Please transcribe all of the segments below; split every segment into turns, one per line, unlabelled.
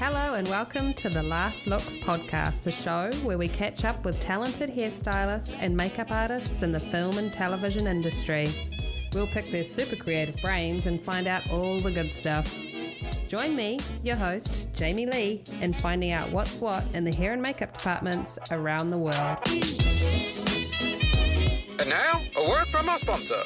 Hello and welcome to the Last Looks podcast, a show where we catch up with talented hairstylists and makeup artists in the film and television industry. We'll pick their super creative brains and find out all the good stuff. Join me, your host, Jamie Lee, in finding out what's what in the hair and makeup departments around the world.
And now, a word from our sponsor.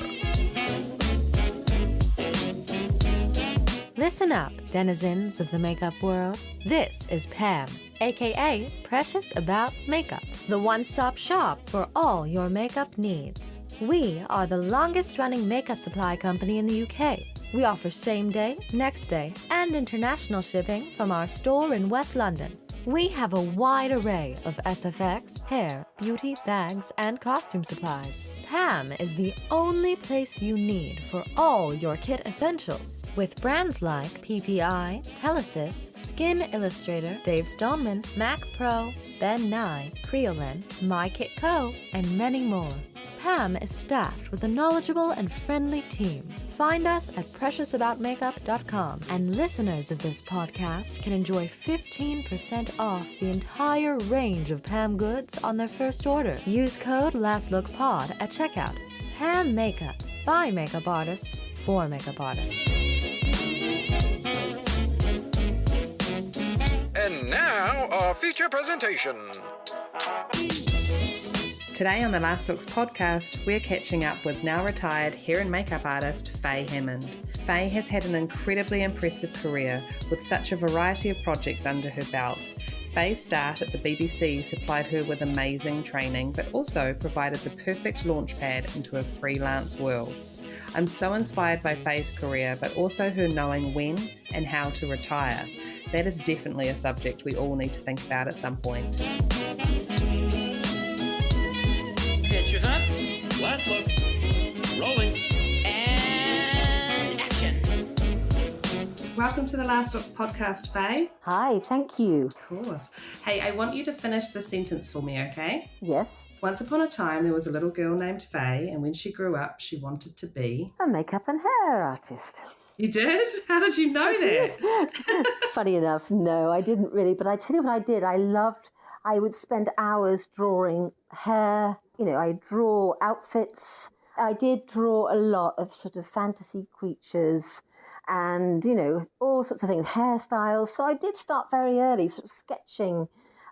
Listen up, denizens of the makeup world. This is P.A.M, aka Precious About Makeup, the one-stop shop for all your makeup needs. We are the longest-running makeup supply company in the UK. We offer same-day, next-day, and international shipping from our store in West London. We have a wide array of SFX, hair, beauty, bags, and costume supplies. P.A.M is the only place you need for all your kit essentials. With brands like PPI, Telesis, Skin Illustrator, Dave Stoneman, Mac Pro, Ben Nye, Creolin, My Kit Co., and many more. P.A.M is staffed with a knowledgeable and friendly team. Find us at preciousaboutakeup.com, and listeners of this podcast can enjoy 15% off the entire range of P.A.M goods on their first order. Use code LASTLOOKPOD at checkout. P.A.M Makeup, by makeup artists, for makeup artists.
And now, our feature presentation.
Today on the Last Looks podcast, we're catching up with now retired hair and makeup artist Fae Hammond. Fae has had an incredibly impressive career with such a variety of projects under her belt. Fae's start at the BBC supplied her with amazing training, but also provided the perfect launchpad into a freelance world. I'm so inspired by Fae's career, but also her knowing when and how to retire. That is definitely a subject we all need to think about at some point.
Pictures up, last looks, rolling, and action.
Welcome to the Last Looks podcast, Fae.
Hi, thank you.
Of course. Hey, I want you to finish the sentence for me, okay?
Yes,
Once upon a time, there was a little girl named Fae, and when she grew up, she wanted to be...
a makeup and hair artist.
You did? How did you know that?
Funny enough, no, I didn't really, but I tell you what I did. I would spend hours drawing hair. I draw outfits. I did draw a lot of sort of fantasy creatures and, all sorts of things, hairstyles. So I did start very early, sort of sketching,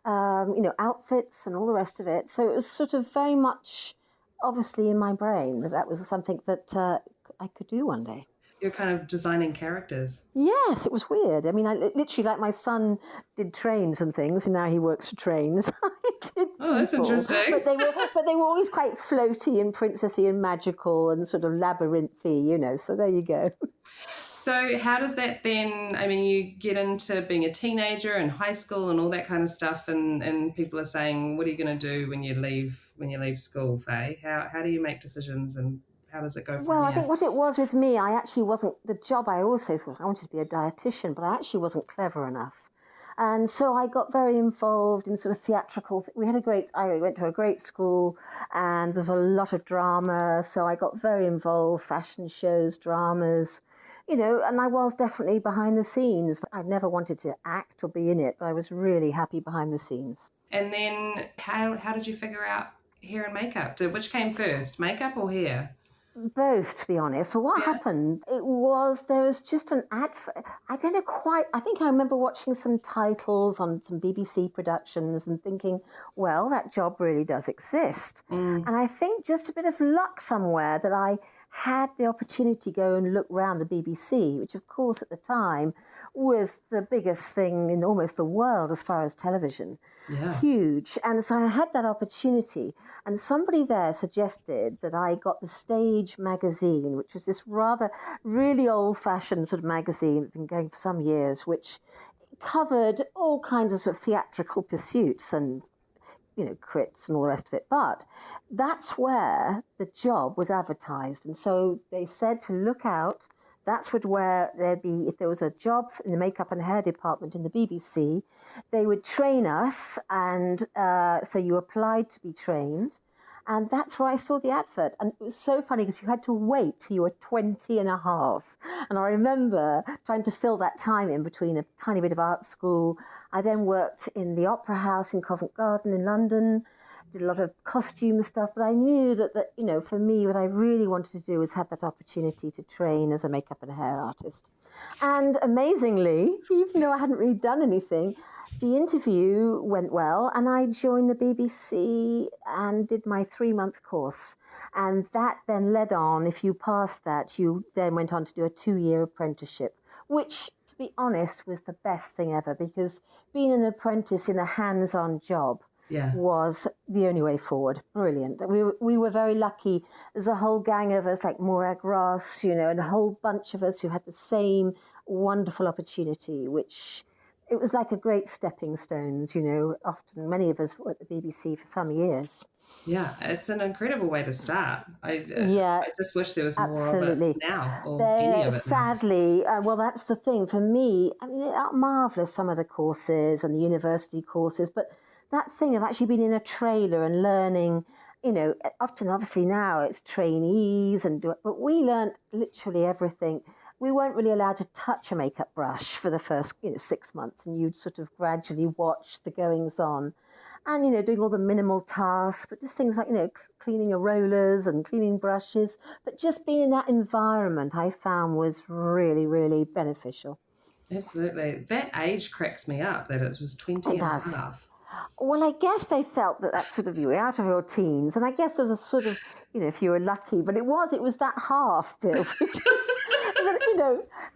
outfits and all the rest of it. So it was sort of very much, obviously, in my brain that was something that I could do one day.
You're kind of designing characters.
Yes, it was weird. I mean, I literally, like my son did trains and things, and now he works for trains. I did
that's
people.
interesting.
But they were always quite floaty and princessy and magical and sort of labyrinthy, so there you go.
So how does that then, you get into being a teenager and high school and all that kind of stuff, and people are saying, what are you going to do when you leave school, Fae? How do you make decisions and how does it go from
Well,
here?
I think what it was with me, I actually wasn't, the job I also thought I wanted to be a dietitian, but I actually wasn't clever enough. And so I got very involved in sort of theatrical, I went to a great school and there's a lot of drama. So I got very involved, fashion shows, dramas, and I was definitely behind the scenes. I never wanted to act or be in it, but I was really happy behind the scenes.
And then how did you figure out hair and makeup? Which came first, makeup or hair?
Both, to be honest. But what happened, there was just an ad I don't know quite, I think I remember watching some titles on some BBC productions and thinking, well, that job really does exist. And I think just a bit of luck somewhere that I had the opportunity to go and look around the BBC, which of course at the time was the biggest thing in almost the world as far as television. Yeah. Huge. And so I had that opportunity, and somebody there suggested that I got the Stage magazine, which was this rather really old-fashioned sort of magazine that's been going for some years, which covered all kinds of sort of theatrical pursuits and crits and all the rest of it. But that's where the job was advertised. And so they said to look out. That's where there'd be, if there was a job in the makeup and hair department in the BBC, they would train us. And so you applied to be trained. And that's where I saw the advert. And it was so funny because you had to wait till you were 20 and a half. And I remember trying to fill that time in between a tiny bit of art school. I then worked in the Opera House in Covent Garden in London, did a lot of costume stuff. But I knew that for me, what I really wanted to do was have that opportunity to train as a makeup and hair artist. And amazingly, even though I hadn't really done anything, the interview went well, and I joined the BBC and did my 3-month course. And that then led on, if you passed that, you then went on to do a 2-year apprenticeship, which, to be honest, was the best thing ever, because being an apprentice in a hands-on job was the only way forward. Brilliant. We were very lucky. There's a whole gang of us, like Morag Ross, and a whole bunch of us who had the same wonderful opportunity, which... It was like a great stepping stones, often many of us were at the BBC for some years.
Yeah, it's an incredible way to start. I just wish there was more of it now, or any of it
sadly, well, that's the thing. For me, I mean, they're marvellous, some of the courses and the university courses, but that thing of actually being in a trailer and learning, often, obviously now it's trainees, but we learned literally everything. We weren't really allowed to touch a makeup brush for the first 6 months, and you'd sort of gradually watch the goings on and, doing all the minimal tasks, but just things like, cleaning your rollers and cleaning brushes. But just being in that environment, I found was really, really beneficial.
Absolutely. That age cracks me up, that it was 20 and a half.
Well, I guess they felt that that's sort of, you were out of your teens. And I guess there was a sort of, if you were lucky, but it was that half bit, which was,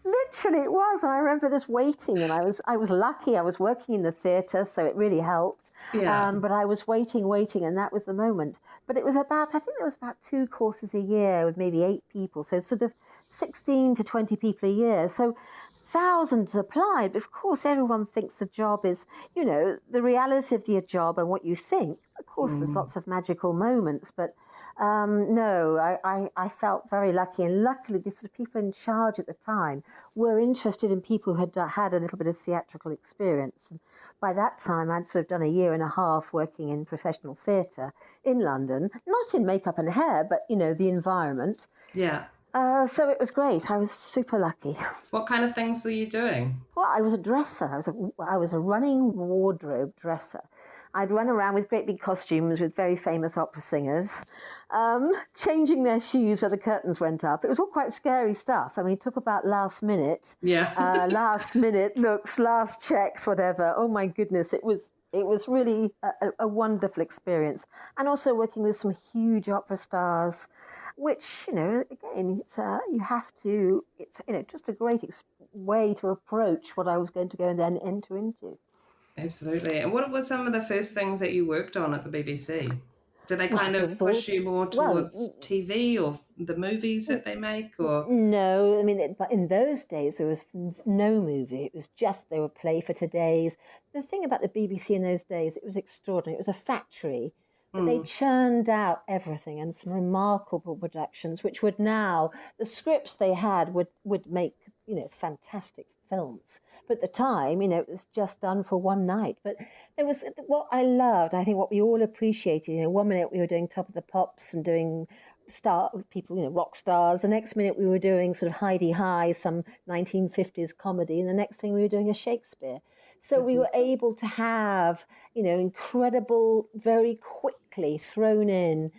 literally it was. And I remember just waiting, and I was lucky. I was working in the theatre, so it really helped. Yeah. But I was waiting, and that was the moment. But it was I think there was about 2 courses a year with maybe 8 people. So sort of 16 to 20 people a year. So thousands applied, but of course everyone thinks the job is, the reality of the job and what you think. Of course, there's lots of magical moments, but no, I felt very lucky, and luckily the sort of people in charge at the time were interested in people who had a little bit of theatrical experience. And by that time, I'd sort of done 1.5 years working in professional theatre in London, not in makeup and hair, but the environment.
Yeah.
So it was great. I was super lucky.
What kind of things were you doing?
Well, I was a dresser. I was a running wardrobe dresser. I'd run around with great big costumes with very famous opera singers, changing their shoes where the curtains went up. It was all quite scary stuff. I mean, it took about last minute looks, last checks, whatever. Oh my goodness, it was really a wonderful experience. And also working with some huge opera stars, which, again, it's just a great way to approach what I was going to go and then enter into.
Absolutely. And what were some of the first things that you worked on at the BBC? Did they kind of push you more towards TV or the movies that they make? Or
no, I mean, but in those days there was no movie. It was just they would play for today's. The thing about the BBC in those days, it was extraordinary. It was a factory. But they churned out everything, and some remarkable productions, which would now, the scripts they had would make, fantastic films. But at the time, it was just done for one night. But there was, what I loved, I think what we all appreciated, 1 minute we were doing Top of the Pops and doing rock stars. The next minute we were doing sort of Heidi High, some 1950s comedy. And the next thing we were doing a Shakespeare. So we were able to have, incredible, very quickly thrown in,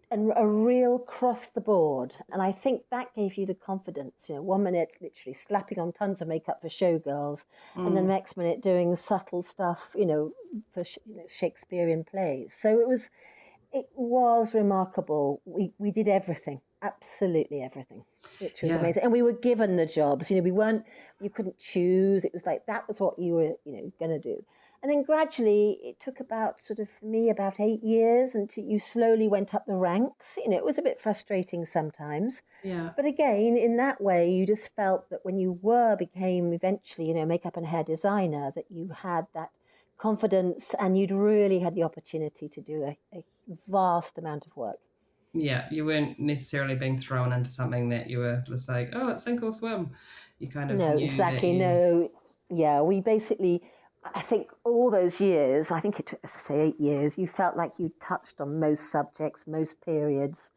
and a real cross the board. And I think that gave you the confidence, 1 minute literally slapping on tons of makeup for showgirls, and the next minute doing subtle stuff, for Shakespearean plays. So it was remarkable. We did everything. Absolutely everything, which was amazing. And we were given the jobs. You couldn't choose. It was like that was what you were, going to do. And then gradually it took about for me, about 8 years until you slowly went up the ranks. It was a bit frustrating sometimes. Yeah. But again, in that way, you just felt that when you became eventually, makeup and hair designer, that you had that confidence and you'd really had the opportunity to do a vast amount of work.
Yeah, you weren't necessarily being thrown into something that you were just like, oh, it's sink or swim. You kind of
No,
knew
exactly.
that
No, yeah, we basically, I think all those years, I think it took, as I say, 8 years, you felt like you touched on most subjects, most periods.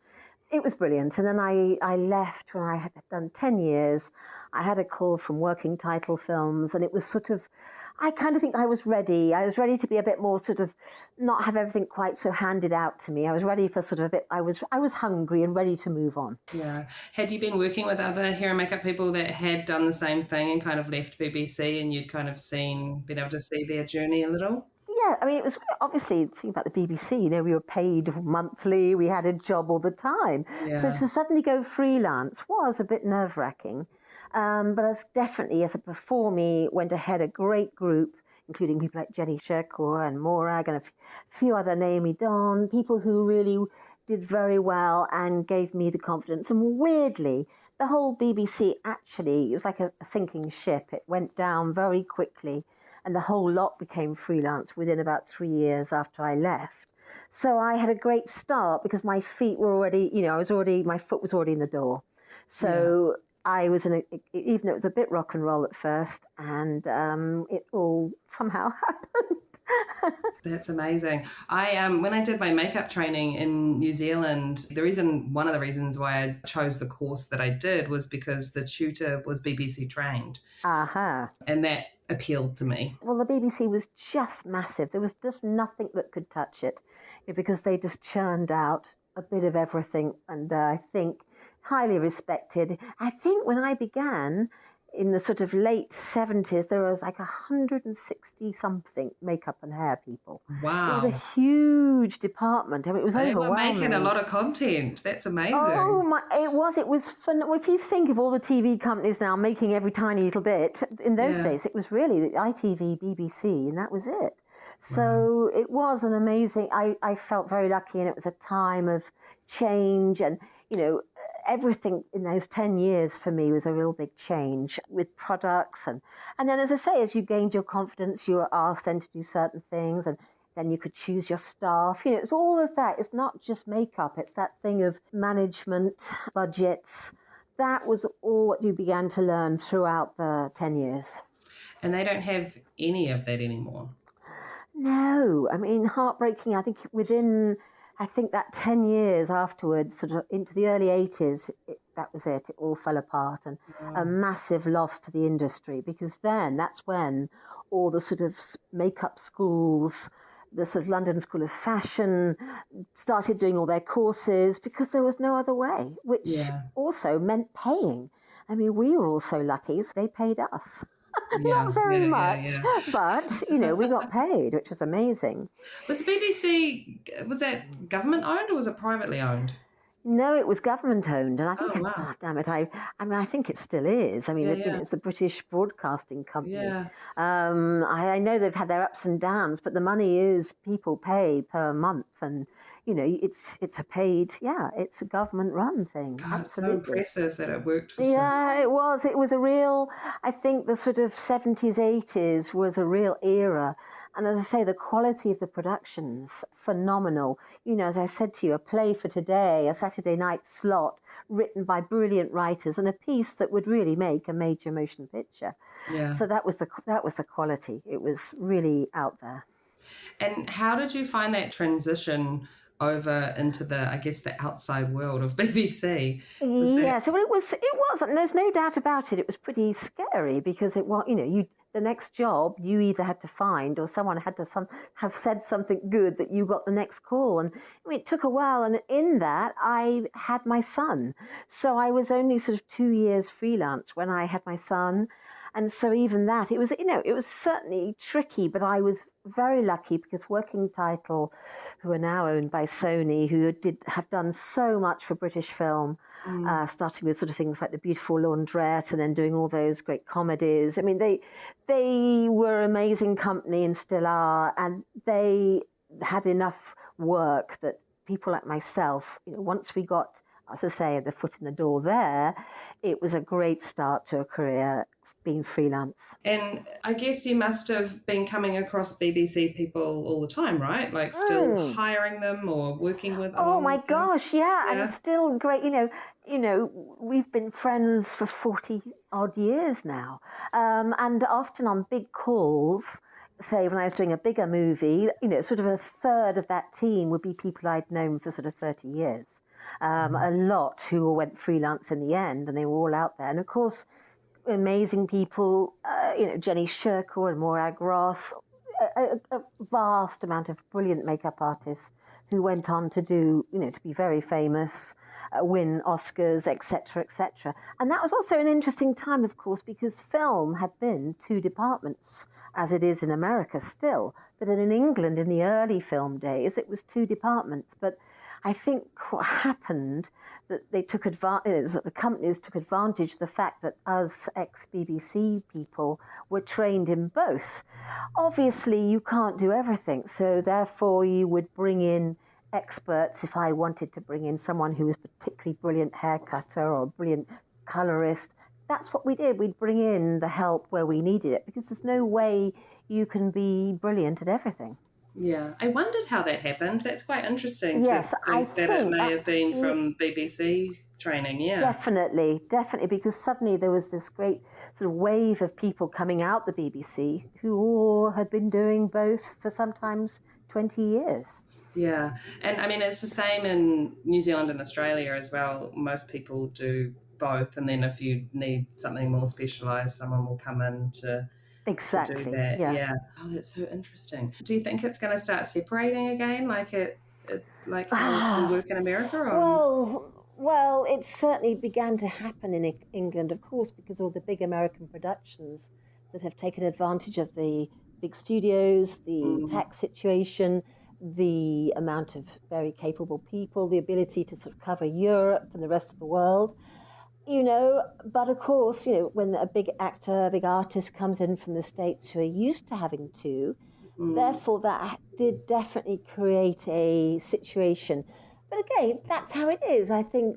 It was brilliant. And then I left when I had done 10 years. I had a call from Working Title Films, and it was sort of, I kind of think I was ready. I was ready to be a bit more sort of, not have everything quite so handed out to me. I was ready for sort of a bit, I was hungry and ready to move on.
Yeah. Had you been working with other hair and makeup people that had done the same thing and kind of left BBC, and you'd kind of been able to see their journey a little?
Yeah, I mean, it was obviously, think about the BBC, we were paid monthly, we had a job all the time.
Yeah.
So to suddenly go freelance was a bit nerve-wracking. But as definitely, as a before me, went ahead a great group, including people like Jenny Sherkor and Morag and a few other Naomi Don, people who really did very well and gave me the confidence. And weirdly, the whole BBC actually, it was like a sinking ship. It went down very quickly. And the whole lot became freelance within about 3 years after I left. So I had a great start because my feet were already, my foot was already in the door. So I was even though it was a bit rock and roll at first, and it all somehow happened.
That's amazing. When I did my makeup training in New Zealand, one of the reasons why I chose the course that I did was because the tutor was BBC trained. And that appealed to me.
Well, the BBC was just massive. There was just nothing that could touch it because they just churned out a bit of everything, and I think highly respected. I think when I began in the sort of late 70s, there was like 160 something makeup and hair people.
Wow.
It was a huge department. I mean, it was overwhelming.
They were making a lot of content. That's amazing.
Oh my, it was fun. Well, if you think of all the TV companies now making every tiny little bit, in those days it was really the ITV, BBC, and that was it. So it was an amazing, I felt very lucky, and it was a time of change, and everything in those 10 years for me was a real big change with products. And then, as I say, as you gained your confidence, you were asked then to do certain things, and then you could choose your staff. It's all of that. It's not just makeup. It's that thing of management, budgets. That was all what you began to learn throughout the 10 years.
And they don't have any of that anymore.
No. I mean, heartbreaking. I think that 10 years afterwards, sort of into the early 80s, that was it. It all fell apart, and a massive loss to the industry, because then that's when all the sort of makeup schools, the sort of London School of Fashion started doing all their courses, because there was no other way, which also meant paying. I mean, we were all so lucky, so they paid us. Not very much, but, we got paid, which was amazing.
Was the BBC, was that government owned or was it privately owned?
No, it was government owned, and I think, damn it, I think it still is. I mean, it's the British Broadcasting Company. Yeah. I know they've had their ups and downs, but the money is people pay per month, and it's a paid, it's a government run thing.
God,
absolutely.
It's so impressive that it worked for
it was. It was a real, I think the sort of 70s, 80s was a real era. And as I say, the quality of the productions, phenomenal. As I said to you, a play for today, a Saturday night slot written by brilliant writers, and a piece that would really make a major motion picture. Yeah. So that was the quality. It was really out there.
And how did you find that transition over into the outside world of BBC?
So it was, and there's no doubt about it. It was pretty scary, because it was, the next job you either had to find, or someone had to have said something good that you got the next call. And it took a while. And in that, I had my son. So I was only sort of 2 years freelance when I had my son. And so even that, it was certainly tricky, but I was very lucky, because Working Title, who are now owned by Sony, who have done so much for British film, starting with sort of things like The Beautiful Laundrette, and then doing all those great comedies. I mean, they were an amazing company, and still are, and they had enough work that people like myself, once we got, as I say, the foot in the door there, it was a great start to a career being freelance.
And I guess you must have been coming across BBC people all the time, right? Like still hiring them or working with them?
Oh my gosh, and still great. We've been friends for 40 odd years now, and often on big calls, say when I was doing a bigger movie, sort of a third of that team would be people I'd known for sort of 30 years. A lot who went freelance in the end, and they were all out there. And of course, amazing people, Jenny Sherkle and Morag Ross, a vast amount of brilliant makeup artists who went on to do, to be very famous, win Oscars, etc., etc. And that was also an interesting time, of course, because film had been two departments, as it is in America still. But in England, in the early film days, it was two departments. But I think what happened, that they took advantage, that the companies took advantage of the fact that us ex-BBC people were trained in both. Obviously, you can't do everything, so therefore you would bring in experts. If I wanted to bring in someone who was particularly brilliant hair cutter or a brilliant colorist, that's what we did. We'd bring in the help where we needed it, because there's no way you can be brilliant at everything.
Yeah, I wondered how that happened. That's quite interesting.
Yes,
I think it may have been from BBC training. Yeah,
definitely, because suddenly there was this great sort of wave of people coming out the BBC who all had been doing both for sometimes 20 years.
Yeah, and I mean it's the same in New Zealand and Australia as well. Most people do both, and then if you need something more specialised, someone will come in to do that. Yeah. Oh, that's so interesting. Do you think it's going to start separating again, like how we work in America? Or?
Well, it certainly began to happen in England, of course, because all the big American productions that have taken advantage of the big studios, the tax situation, the amount of very capable people, the ability to sort of cover Europe and the rest of the world. But of course, when a big actor, a big artist comes in from the States who are used to having two, therefore that did definitely create a situation. But again, that's how it is. I think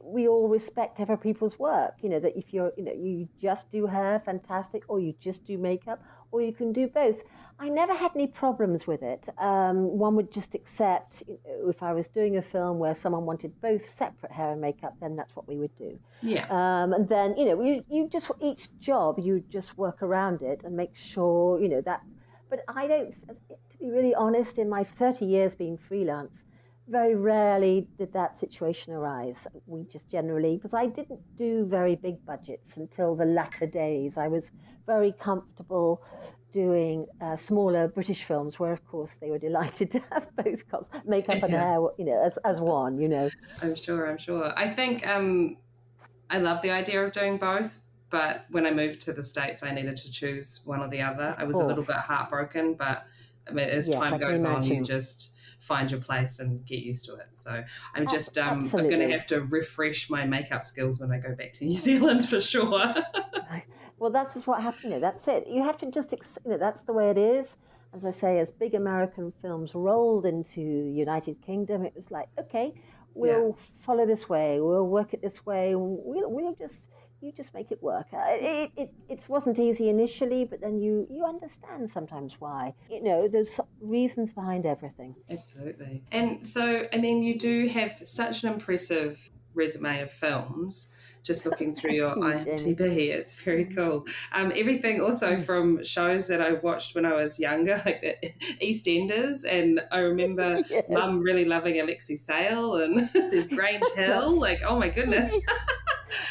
we all respect other people's work, that if you just do hair, fantastic, or you just do makeup, or you can do both. I never had any problems with it. One would just accept, if I was doing a film where someone wanted both separate hair and makeup, then that's what we would do.
Yeah.
And then, you just, each job, you just work around it and make sure, that. But I don't, to be really honest, in my 30 years being freelance, very rarely did that situation arise. We just generally, because I didn't do very big budgets until the latter days. I was very comfortable doing smaller British films where, of course, they were delighted to have both makeup and hair, as one,
I'm sure. I think I love the idea of doing both, but when I moved to the States, I needed to choose one or the other. I was a little bit heartbroken, but I mean, as time goes on, you just find your place and get used to it. So I'm just I'm going to have to refresh my makeup skills when I go back to New Zealand for sure.
Well, that's just what happened. That's it. You have to just, that's the way it is. As I say, as big American films rolled into United Kingdom, it was like, okay, we'll follow this way. We'll work it this way. You just make it work. It wasn't easy initially, but then you understand sometimes why. There's reasons behind everything.
Absolutely. And so, I mean, you do have such an impressive resume of films. Just looking through your IMDb, it's very cool. Everything also from shows that I watched when I was younger, like the EastEnders, and I remember Mum really loving Alexi Sale, and there's Grange Hill. Like, oh my goodness,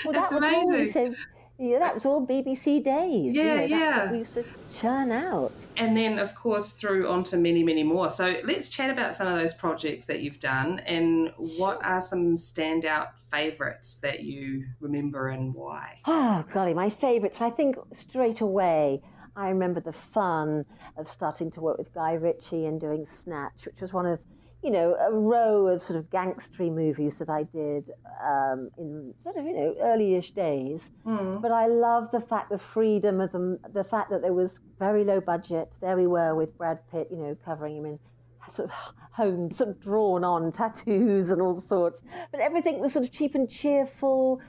well,
that's amazing.
That was all BBC days. That's what we used to churn out.
And then, of course, through onto many, many more. So let's chat about some of those projects that you've done and what are some standout favourites that you remember and why?
Oh, golly, my favourites. I think straight away I remember the fun of starting to work with Guy Ritchie and doing Snatch, which was one of, a row of sort of gangstery movies that I did in sort of, early-ish days. But I love the fact, the freedom of them, the fact that there was very low budget. There we were with Brad Pitt, covering him in sort of home, sort of drawn-on tattoos and all sorts. But everything was sort of cheap and cheerful.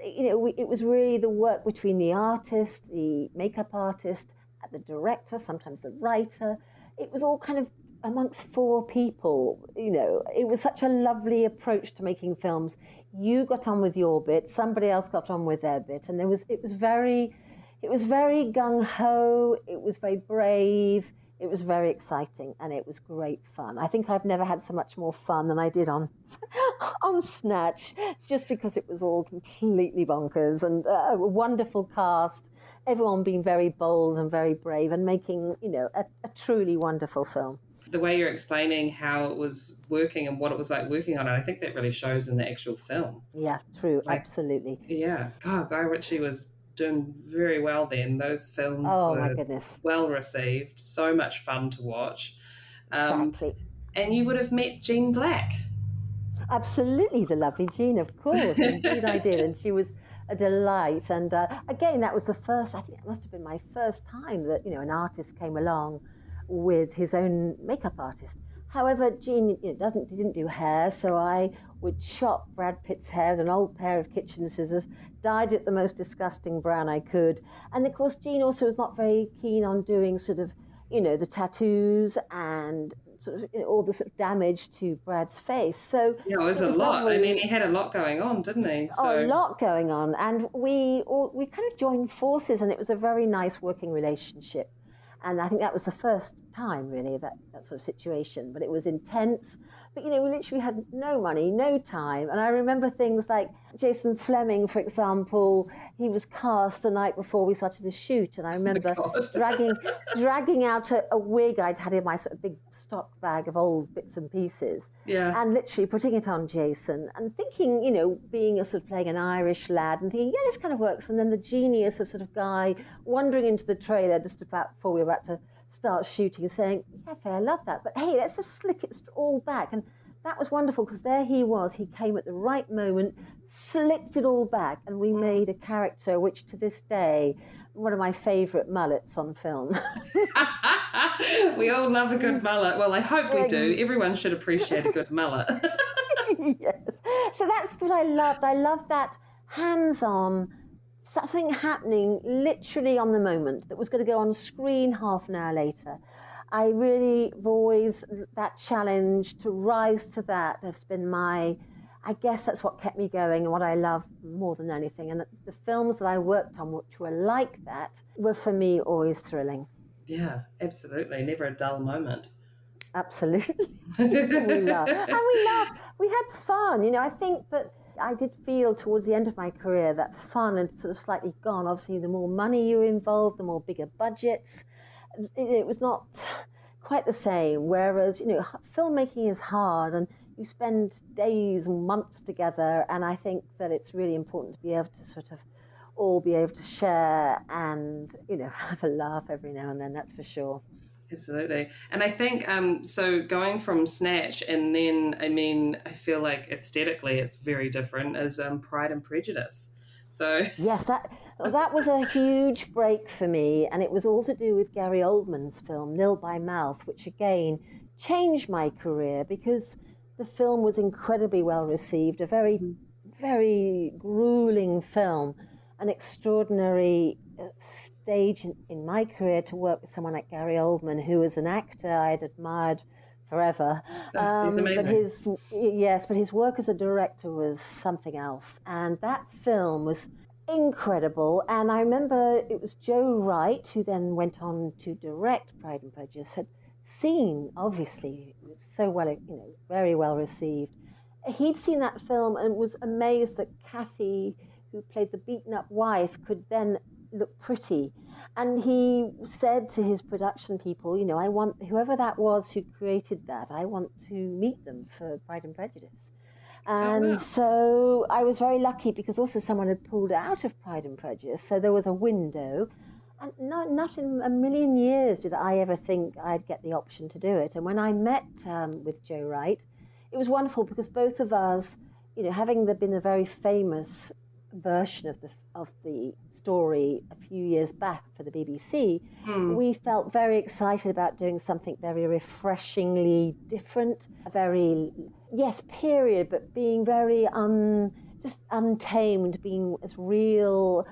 It was really the work between the artist, the makeup artist, the director, sometimes the writer. It was all kind of amongst four people. It was such a lovely approach to making films. You got on with your bit, somebody else got on with their bit, and it was It was very gung-ho, it was very brave, it was very exciting, and it was great fun. I think I've never had so much more fun than I did on on Snatch, just because it was all completely bonkers, and a wonderful cast, everyone being very bold and very brave and making, a truly wonderful film.
The way you're explaining how it was working and what it was like working on it, I think that really shows in the actual film.
Yeah, true, absolutely.
Yeah. God, Guy Ritchie was doing very well then. Those films
Oh,
were
my goodness.
well received, so much fun to watch.
Exactly.
And you would have met Jean Black.
Absolutely, the lovely Jean, of course. Indeed I did, and she was a delight. And again, that was the first, I think it must have been my first time that, an artist came along with his own makeup artist. However, Jean didn't do hair, so I would chop Brad Pitt's hair with an old pair of kitchen scissors, dyed it the most disgusting brown I could. And of course, Jean also was not very keen on doing sort of, the tattoos and sort of all the sort of damage to Brad's face. So
yeah, it was a lot. Lovely. I mean, he had a lot going on, didn't he?
So... a lot going on, and we kind of joined forces, and it was a very nice working relationship. And I think that was the first time, really, that sort of situation. But it was intense. But, we literally had no money, no time. And I remember things like Jason Fleming, for example, he was cast the night before we started to shoot. And I remember dragging out a wig I'd had in my sort of big stock bag of old bits and pieces.
Yeah.
And literally putting it on Jason and thinking, being a sort of playing an Irish lad and thinking, yeah, this kind of works. And then the genius of sort of Guy wandering into the trailer just about before we were about to start shooting, saying, yeah, Faye, I love that, but hey, let's just slick it all back. And that was wonderful, because there he was. He came at the right moment, slicked it all back, and we made a character which to this day, one of my favourite mullets on film.
We all love a good mullet. Well, I hope we do. Everyone should appreciate a good mullet.
Yes. So that's what I loved. I love that hands-on, something happening literally on the moment that was going to go on screen half an hour later. I really have always, that challenge to rise to that has been I guess that's what kept me going and what I love more than anything. And the films that I worked on, which were like that, were for me always thrilling.
Yeah, absolutely. Never a dull moment.
Absolutely. We laughed. We had fun. I think that I did feel towards the end of my career that fun had sort of slightly gone. Obviously, the more money you were involved, the more bigger budgets. It was not quite the same. Whereas, filmmaking is hard and you spend days and months together. And I think that it's really important to be able to sort of all be able to share and, have a laugh every now and then, that's for sure.
Absolutely. And I think, so going from Snatch and then, I feel like aesthetically it's very different as Pride and Prejudice. So
yes, that was a huge break for me, and it was all to do with Gary Oldman's film, Nil by Mouth, which again changed my career because the film was incredibly well received, a very, very grueling film, an extraordinary stage in my career to work with someone like Gary Oldman, who was an actor I'd admired forever.
He's amazing.
But his work as a director was something else. And that film was incredible. And I remember it was Joe Wright, who then went on to direct Pride and Prejudice, had seen, obviously, it was so well, very well received. He'd seen that film and was amazed that Kathy, who played the beaten-up wife, could then look pretty. And he said to his production people, I want, whoever that was who created that, I want to meet them for Pride and Prejudice. And so I was very lucky because also someone had pulled out of Pride and Prejudice, so there was a window. And not in a million years did I ever think I'd get the option to do it. And when I met with Joe Wright, it was wonderful because both of us, having been a very famous version of the story a few years back for the BBC, we felt very excited about doing something very refreshingly different, very, yes, period, but being very just untamed, being as real.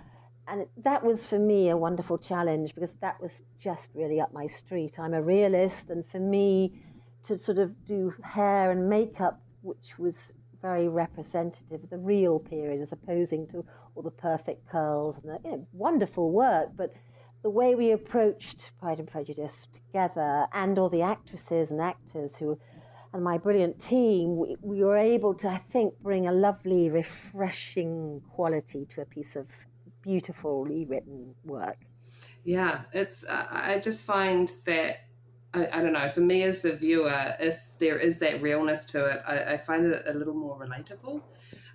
And that was for me a wonderful challenge because that was just really up my street. I'm a realist, and for me to sort of do hair and makeup, which was very representative of the real period, as opposing to all the perfect curls and the wonderful work. But the way we approached Pride and Prejudice together, and all the actresses and actors and my brilliant team, we were able to, I think, bring a lovely, refreshing quality to a piece of beautifully written work.
Yeah, it's. I just find that I don't know. For me as a viewer, if there is that realness to it, I find it a little more relatable.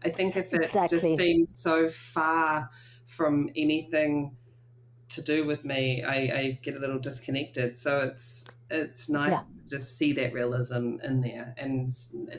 I think if it just seems so far from anything to do with me, I get a little disconnected. So it's nice to just see that realism in there, and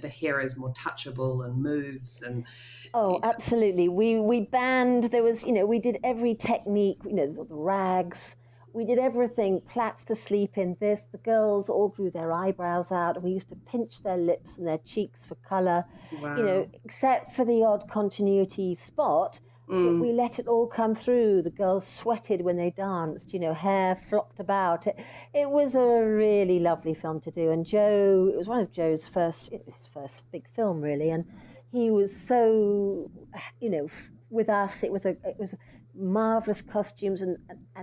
the hair is more touchable and moves and.
Oh, absolutely. We banned. There was, we did every technique. The rags. We did everything. Plaits to sleep in. The girls all grew their eyebrows out. We used to pinch their lips and their cheeks for colour.
Wow.
Except for the odd continuity spot. But we let it all come through. The girls sweated when they danced, hair flopped about. It was a really lovely film to do. And Joe, it was one of Joe's his first big film, really. And he was so, with us, it was marvellous costumes, and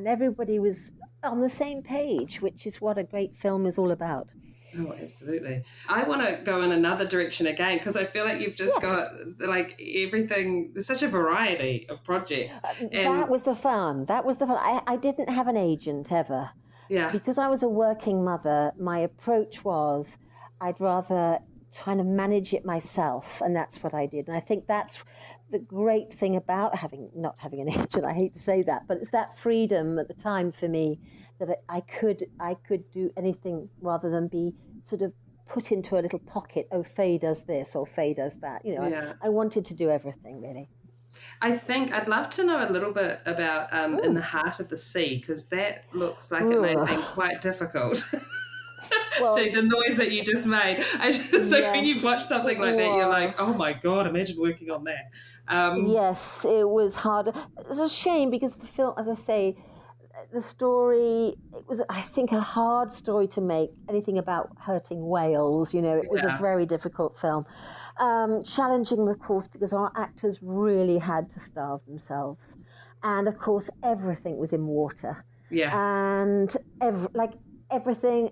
everybody was on the same page, which is what a great film is all about.
Oh, absolutely. I want to go in another direction again, because I feel like you've just got like everything. There's such a variety of projects.
That was the fun. I didn't have an agent ever.
Yeah.
Because I was a working mother, my approach was I'd rather trying to manage it myself, and that's what I did. And I think that's the great thing about not having an agent. I hate to say that, but it's that freedom at the time for me that I could do anything rather than be sort of put into a little pocket. Oh, Fae does this or Fae does that. I wanted to do everything, really.
I think I'd love to know a little bit about In the Heart of the Sea, because that looks like it may have been quite difficult. Well, the noise that you just made. When you watch something like that, you're like, oh my God, imagine working on that.
Yes, it was hard. It's a shame because the film, as I say, the story, it was, I think, a hard story to make, anything about hurting whales. It was a very difficult film. Challenging, of course, because our actors really had to starve themselves. And, of course, everything was in water.
Yeah.
And, everything.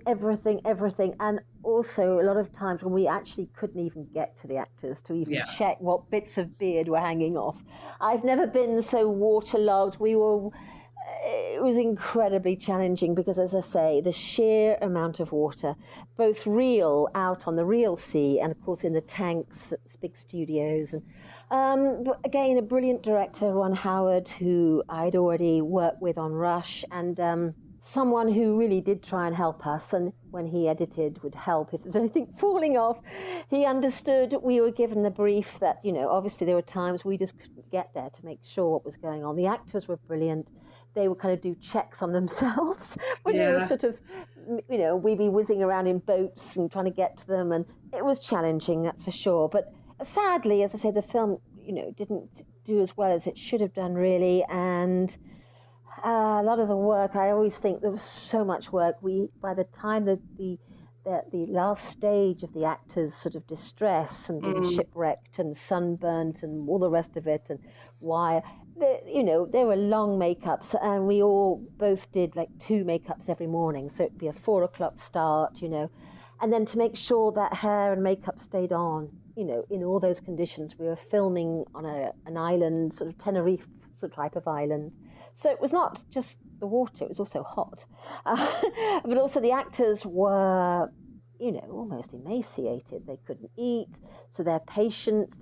And also, a lot of times when we actually couldn't even get to the actors to even check what bits of beard were hanging off. I've never been so waterlogged. It was incredibly challenging because, as I say, the sheer amount of water, both real out on the real sea and, of course, in the tanks at big studios. And but again, a brilliant director, Ron Howard, who I'd already worked with on Rush, and someone who really did try and help us, and when he edited would help if there's anything falling off. He understood we were given the brief that, obviously there were times we just couldn't get there to make sure what was going on. The actors were brilliant. They would kind of do checks on themselves when they were sort of, we'd be whizzing around in boats and trying to get to them, and it was challenging, that's for sure. But sadly, as I say, the film, didn't do as well as it should have done, really, and a lot of the work, I always think there was so much work. By the time that the last stage of the actors' sort of distress and being shipwrecked and sunburnt and all the rest of it, and there were long makeups, and we all both did like 2 makeups every morning, so it'd be a 4 o'clock start, and then to make sure that hair and makeup stayed on, in all those conditions. We were filming on an island, sort of Tenerife sort of type of island. So it was not just the water, it was also hot. But also the actors were, almost emaciated. They couldn't eat, so their patients,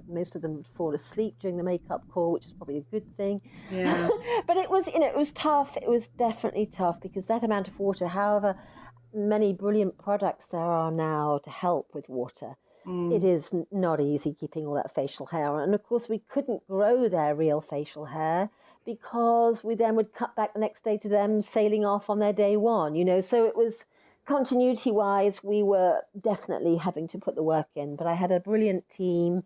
most of them would fall asleep during the makeup call, which is probably a good thing. Yeah. But it was, it was tough. It was definitely tough because that amount of water, however many brilliant products there are now to help with water, it is not easy keeping all that facial hair on. And of course, we couldn't grow their real facial hair because we then would cut back the next day to them sailing off on their day one, So it was, continuity-wise, we were definitely having to put the work in. But I had a brilliant team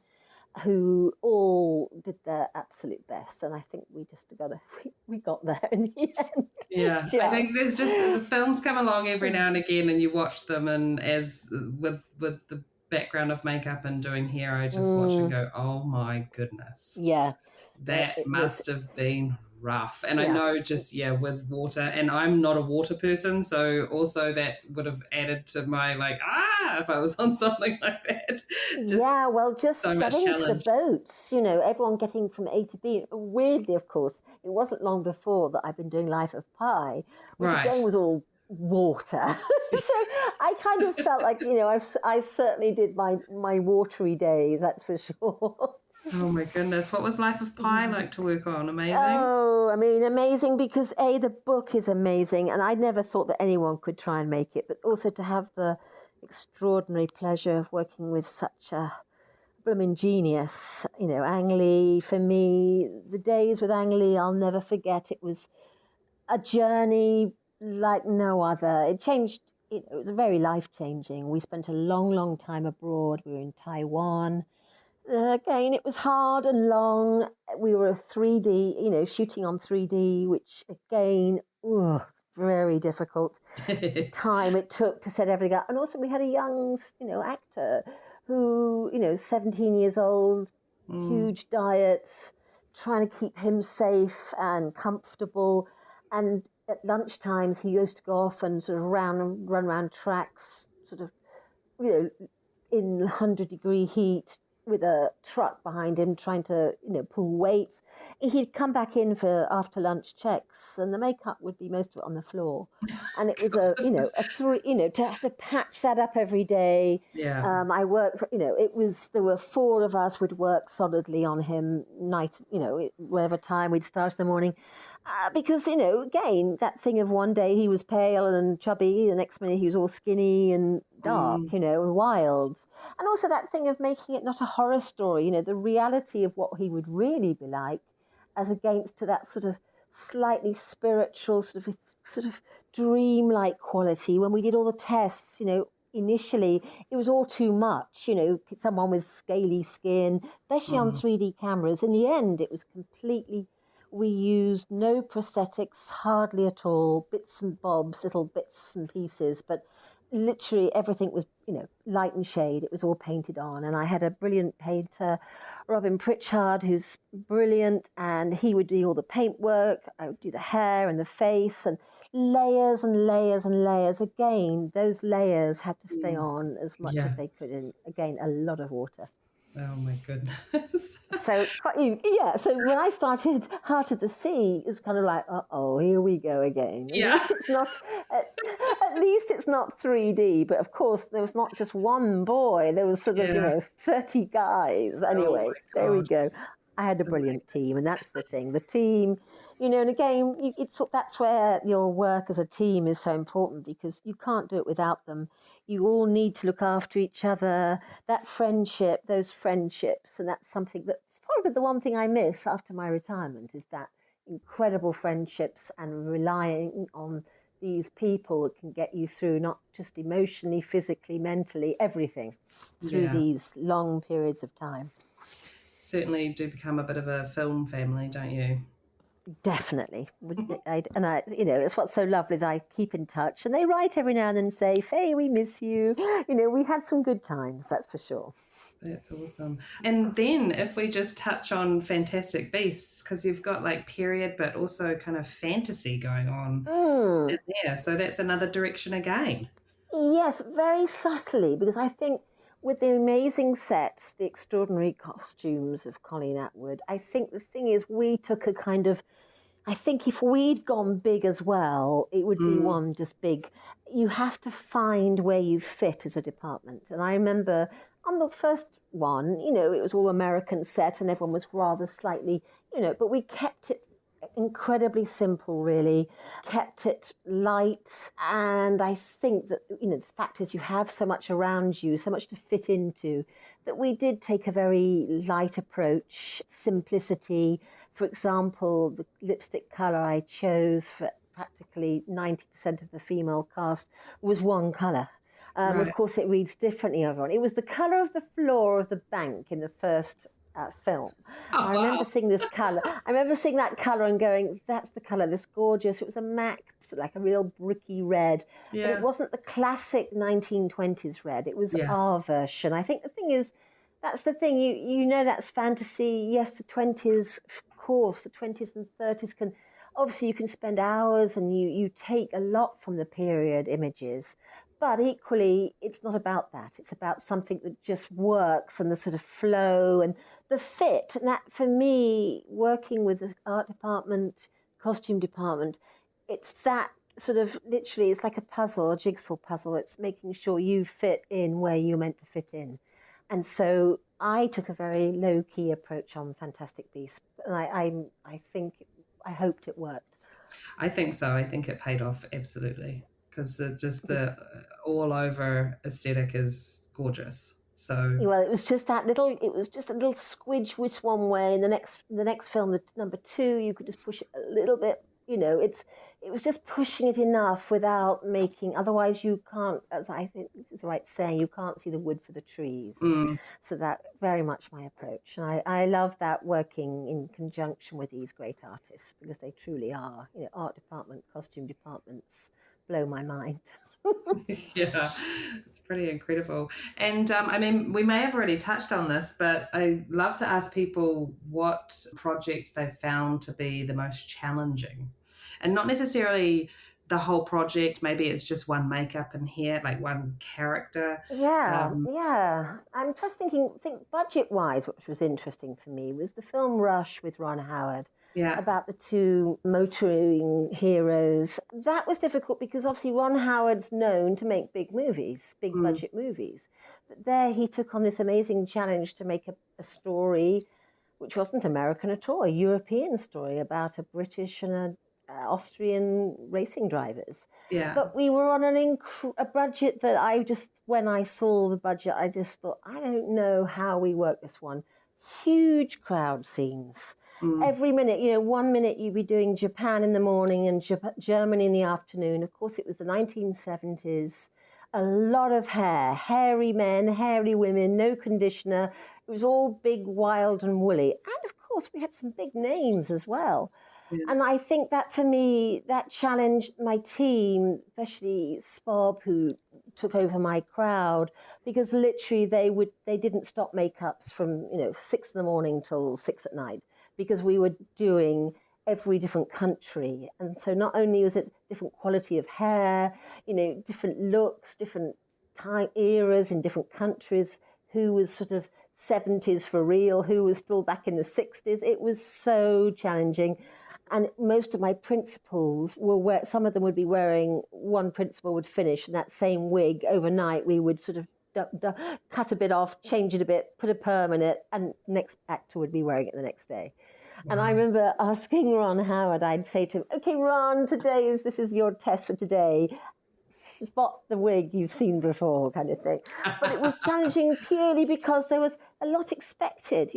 who all did their absolute best. And I think we just we got there in the end.
Yeah. I think there's just, the films come along every now and again and you watch them, and as with the background of makeup and doing hair, I just watch and go, oh my goodness.
Yeah.
That
It
must
was,
have been rough. And I
yeah.
know just, with water, and I'm not a water person, so also that would have added to my if I was on something like that.
Yeah, well, just
so much
getting into the
challenge.
boats, everyone getting from A to B. Weirdly, of course, it wasn't long before that I'd been doing Life of Pi, which
Right.
again was all water. So I kind of felt like, I certainly did my watery days, that's for sure.
Oh my goodness. What was Life of Pi like to work on? Amazing?
Oh, I mean, amazing because A, the book is amazing, and I never thought that anyone could try and make it, but also to have the extraordinary pleasure of working with such a blooming genius. Ang Lee, for me, the days with Ang Lee, I'll never forget. It was a journey like no other. It changed, it was very life-changing. We spent a long, long time abroad. We were in Taiwan. Again, it was hard and long. We were 3D, shooting on 3D, which again, very difficult. The time it took to set everything up. And also we had a young, actor who, 17 years old, huge diets, trying to keep him safe and comfortable. And at lunchtimes, he used to go off and sort of run around tracks, sort of, in 100-degree heat, with a truck behind him trying to, pull weights. He'd come back in for after lunch checks and the makeup would be most of it on the floor. And it was to have to patch that up every day.
Yeah.
I worked for, there were 4 of us would work solidly on him night, whatever time we'd start in the morning. Because, again, that thing of one day he was pale and chubby, the next minute he was all skinny and dark, and wild. And also that thing of making it not a horror story, the reality of what he would really be like as against to that sort of slightly spiritual, sort of dreamlike quality. When we did all the tests, initially it was all too much, someone with scaly skin, especially on 3D cameras. In the end, it was completely... We used no prosthetics, hardly at all, bits and bobs, little bits and pieces, but literally everything was, light and shade. It was all painted on. And I had a brilliant painter, Robin Pritchard, who's brilliant, and he would do all the paintwork. I would do the hair and the face and layers and layers and layers. Again, those layers had to stay on as much as they could. And again, a lot of water.
Oh my goodness.
So when I started Heart of the Sea, it was kind of like, here we go again.
Yeah.
At least it's not 3D, but of course there was not just one boy, there was sort of 30 guys. Anyway, there we go. I had a brilliant team, and that's the thing. The team, and again, that's where your work as a team is so important, because you can't do it without them. You all need to look after each other. That friendship, those friendships, and that's something that's probably the one thing I miss after my retirement, is that incredible friendships and relying on these people that can get you through, not just emotionally, physically, mentally, everything through these long periods of time.
Certainly do become a bit of a film family, don't you?
Definitely. It's what's so lovely that I keep in touch, and they write every now and then and say, Faye, we miss you. We had some good times, that's for sure.
That's awesome. And then if we just touch on Fantastic Beasts, because you've got period but also kind of fantasy going on in there. So that's another direction again.
Yes, very subtly, because I think with the amazing sets, the extraordinary costumes of Colleen Atwood, I think the thing is we took a kind of... I think if we'd gone big as well, it would be one just big... You have to find where you fit as a department. And I remember on the first one, it was all American set and everyone was rather slightly, but we kept it incredibly simple, really, kept it light. And I think that, the fact is you have so much around you, so much to fit into, that we did take a very light approach, simplicity. For example, the lipstick colour I chose for practically 90% of the female cast was one colour. Of course, it reads differently, everyone. It was the colour of the floor of the bank in the first film.
Oh,
I remember
wow.
seeing this colour. I remember seeing that colour and going, that's the colour, this gorgeous. It was a MAC, like a real bricky red. But it
Yeah.
wasn't the classic 1920s red. It was
Yeah.
our version. I think the thing is, that's the thing. You know that's fantasy. Yes, the 20s, of course, the 20s and 30s can, obviously you can spend hours and you take a lot from the period images. But equally, it's not about that. It's about something that just works and the sort of flow and the fit. And that, for me, working with the art department, costume department, it's that sort of literally, it's like a puzzle, a jigsaw puzzle. It's making sure you fit in where you're meant to fit in. And so I took a very low-key approach on Fantastic Beasts. And I think, I hoped it worked.
I think so. I think it paid off absolutely because just the all over aesthetic is gorgeous. So
Well, it was just that little. It was just a little squidge which one way. And the next film, the number 2, you could just push it a little bit. It was just pushing it enough without making. Otherwise, you can't. As I think this is the right saying, you can't see the wood for the trees. So that very much my approach. And I love that working in conjunction with these great artists because they truly are. Art department, costume departments blow my mind.
yeah, it's pretty incredible. And I mean, we may have already touched on this, but I love to ask people what projects they've found to be the most challenging, and not necessarily the whole project. Maybe it's just one makeup in here, like one character.
Yeah. I'm just think budget-wise, which was interesting for me, was the film Rush with Ron Howard
Yeah.
about the 2 motoring heroes. That was difficult because obviously Ron Howard's known to make big movies, big budget movies. But there he took on this amazing challenge to make a story which wasn't American at all, a European story about a British and a Austrian racing drivers.
Yeah.
But we were on a budget that when I saw the budget, I just thought, I don't know how we work this one. Huge crowd scenes. Every minute, 1 minute you'd be doing Japan in the morning and Germany in the afternoon. Of course, it was the 1970s. A lot of hair, hairy men, hairy women, no conditioner. It was all big, wild and woolly. And of course, we had some big names as well.
Yeah.
And I think that for me, that challenged my team, especially Spob, who took over my crowd, because literally they didn't stop makeups from 6 in the morning till 6 at night, because we were doing every different country. And so not only was it different quality of hair, different looks, different time eras in different countries, who was sort of 70s for real, who was still back in the 60s. It was so challenging. And most of my principals some of them would be wearing, one principal would finish in that same wig overnight. We would sort of cut a bit off, change it a bit, put a perm in it, and next actor would be wearing it the next day. Wow. And I remember asking Ron Howard, I'd say to him, okay, Ron, this is your test for today. Spot the wig you've seen before, kind of thing. But it was challenging purely because there was a lot expected.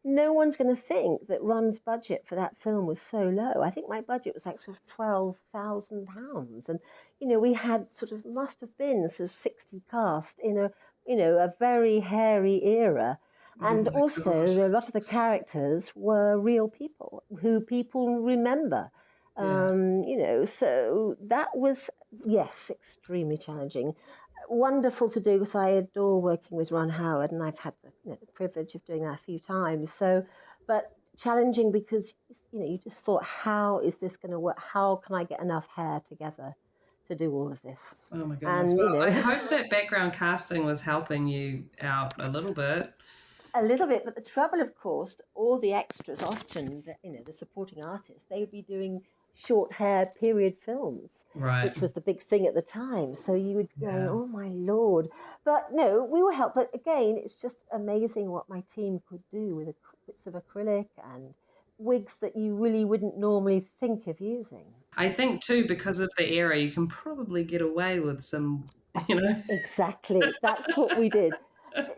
No one's going to think that Ron's budget for that film was so low. I think my budget was like sort of £12,000, and we had must have been sort of 60 cast in a very hairy era. And also, a lot of the characters were real people who people remember. So that was, yes, extremely challenging. Wonderful to do because I adore working with Ron Howard, and I've had the privilege of doing that a few times. But challenging because, you just thought, how is this going to work? How can I get enough hair together to do all of this?
Oh my goodness. And, I hope that background casting was helping you out a little bit.
A little bit, but the trouble, of course, all the extras often, the supporting artists, they would be doing short hair period films,
right,
which was the big thing at the time. So you would go, oh my Lord. But no, we were helped. But again, it's just amazing what my team could do with bits of acrylic and wigs that you really wouldn't normally think of using.
I think too, because of the era, you can probably get away with some,
Exactly. That's what we did.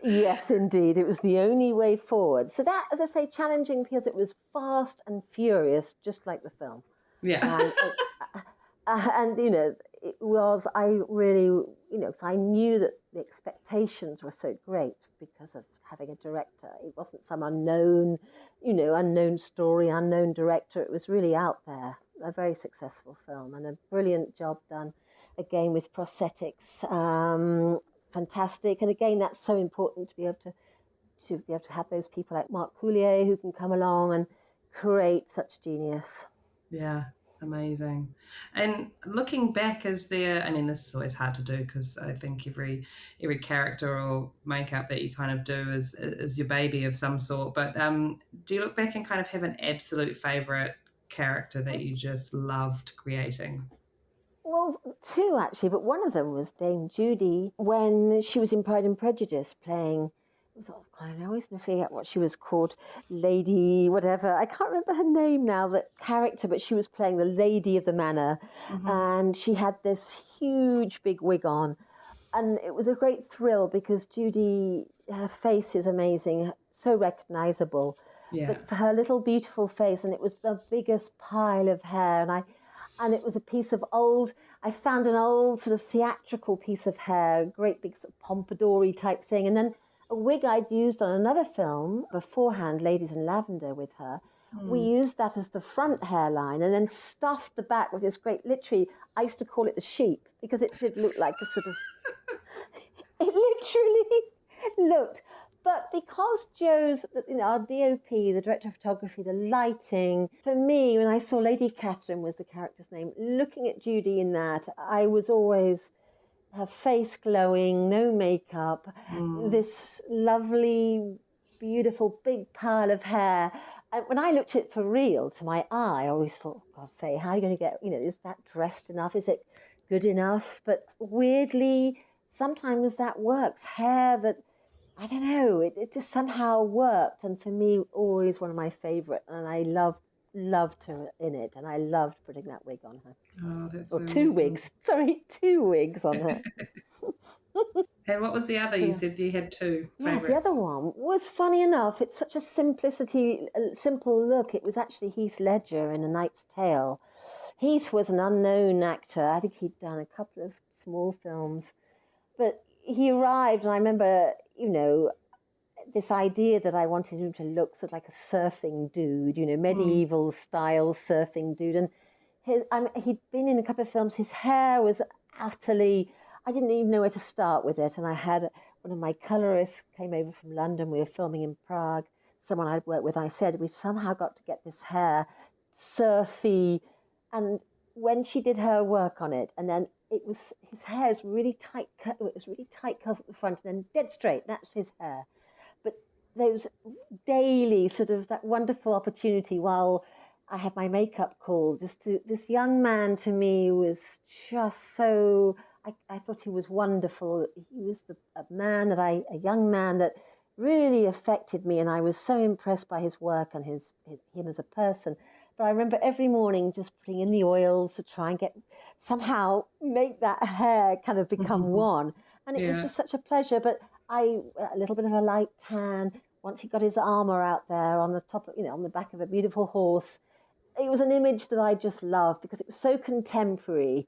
Yes, indeed. It was the only way forward. So that, as I say, challenging because it was fast and furious, just like the film.
Yeah.
And it was, I really, because I knew that the expectations were so great because of having a director. It wasn't some unknown, unknown story, unknown director. It was really out there. A very successful film and a brilliant job done, again with prosthetics. Fantastic. And again, that's so important to be able to have those people like Marc Coulier who can come along and create such genius.
Yeah, amazing. And looking back, is there, I mean, this is always hard to do because I think every character or makeup that you kind of do is your baby of some sort, but do you look back and kind of have an absolute favourite character that you just loved creating?
Well, two actually, but one of them was Dame Judy when she was in Pride and Prejudice playing. I always forget what she was called, Lady whatever. I can't remember her name now, that character, but she was playing the Lady of the Manor, and she had this huge big wig on, and it was a great thrill because Judy, her face is amazing, so recognisable.
Yeah.
But for her little beautiful face, and it was the biggest pile of hair, and it was a piece of I found an old sort of theatrical piece of hair, great big sort of pompadour-y type thing, and then a wig I'd used on another film beforehand, Ladies in Lavender, with her. We used that as the front hairline and then stuffed the back with this great, literally, I used to call it the sheep because it did look like a sort of, it literally looked. But because Joe's, our DOP, the director of photography, the lighting, for me, when I saw Lady Catherine was the character's name, looking at Judy in that, I was always, her face glowing, no makeup, this lovely, beautiful, big pile of hair. And when I looked at it for real, to my eye, I always thought, God, Faye, how are you going to get, is that dressed enough? Is it good enough? But weirdly, sometimes that works. Hair that, I don't know, it just somehow worked. And for me, always one of my favourite. And I loved her in it. And I loved putting that wig on her.
Oh, that's
Or
so
two
awesome.
wigs. Sorry, 2 wigs on her.
And what was the other? You said you had two favourites.
Yes, the other one was, funny enough, it's such a simple look. It was actually Heath Ledger in A Knight's Tale. Heath was an unknown actor. I think he'd done a couple of small films. But he arrived, and I remember, this idea that I wanted him to look sort of like a surfing dude, medieval style surfing dude. And he'd been in a couple of films. His hair was utterly, I didn't even know where to start with it. And I had one of my colorists came over from London. We were filming in Prague. Someone I'd worked with, I said, we've somehow got to get this hair surfy. And when she did her work on it, and then his hair is really tight cut. It was really tight cut at the front and then dead straight. That's his hair. But those daily sort of that wonderful opportunity while I had my makeup called, this young man to me was just so, I thought he was wonderful. He was a young man that really affected me, and I was so impressed by his work and him as a person. But I remember every morning just putting in the oils to try and somehow make that hair kind of become one. And it was just such a pleasure. But a little bit of a light tan, once he got his armour out there on the top of, on the back of a beautiful horse, it was an image that I just loved because it was so contemporary,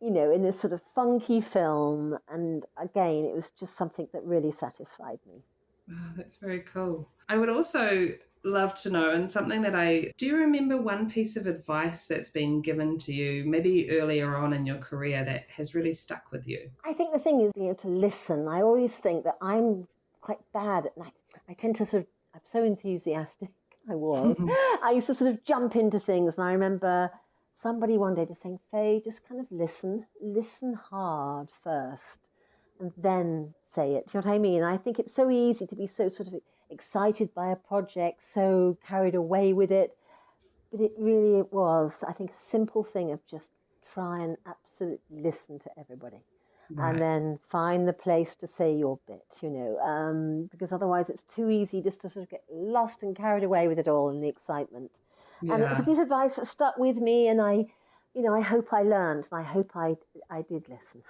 in this sort of funky film. And again, it was just something that really satisfied me.
Oh, that's very cool. I would also love to know, and something that do you remember one piece of advice that's been given to you, maybe earlier on in your career, that has really stuck with you?
I think the thing is being able to listen. I always think that I'm quite bad at that. I tend to I'm so enthusiastic. I used to sort of jump into things, and I remember somebody one day just saying, Faye, just kind of listen hard first, and then say it. You know what I mean? I think it's so easy to be so sort of excited by a project, so carried away with it. But it was, I think, a simple thing of just try and absolutely listen to everybody. Right. And then find the place to say your bit, because otherwise it's too easy just to sort of get lost and carried away with it all in the excitement. Yeah. And it was a piece of advice that stuck with me, and I hope I learned, and I hope I did listen.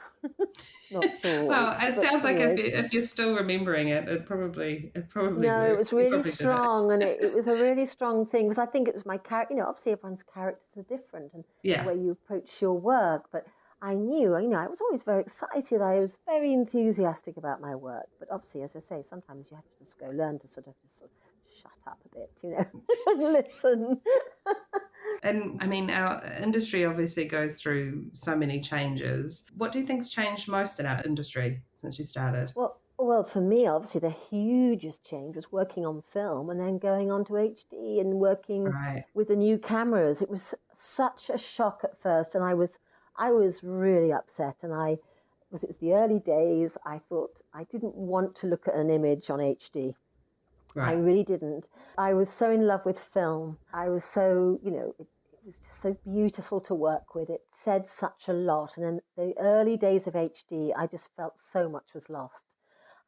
Not sure.
Well, it sounds like if you're still remembering it, it probably
No,
works.
It was really strong, and it was a really strong thing, because I think it was my character. Obviously everyone's characters are different, and the way you approach your work, but I knew, I was always very excited. I was very enthusiastic about my work. But obviously, as I say, sometimes you have to just go learn to sort of shut up a bit, and listen.
And I mean, our industry obviously goes through so many changes. What do you think's changed most in our industry since you started?
Well, for me, obviously, the hugest change was working on film and then going on to HD and working
Right.
with the new cameras. It was such a shock at first, and I was really upset. And it was the early days. I thought I didn't want to look at an image on HD. I
Right.
really didn't. I was so in love with film. I was so, it was just so beautiful to work with. It said such a lot. And in the early days of HD, I just felt so much was lost.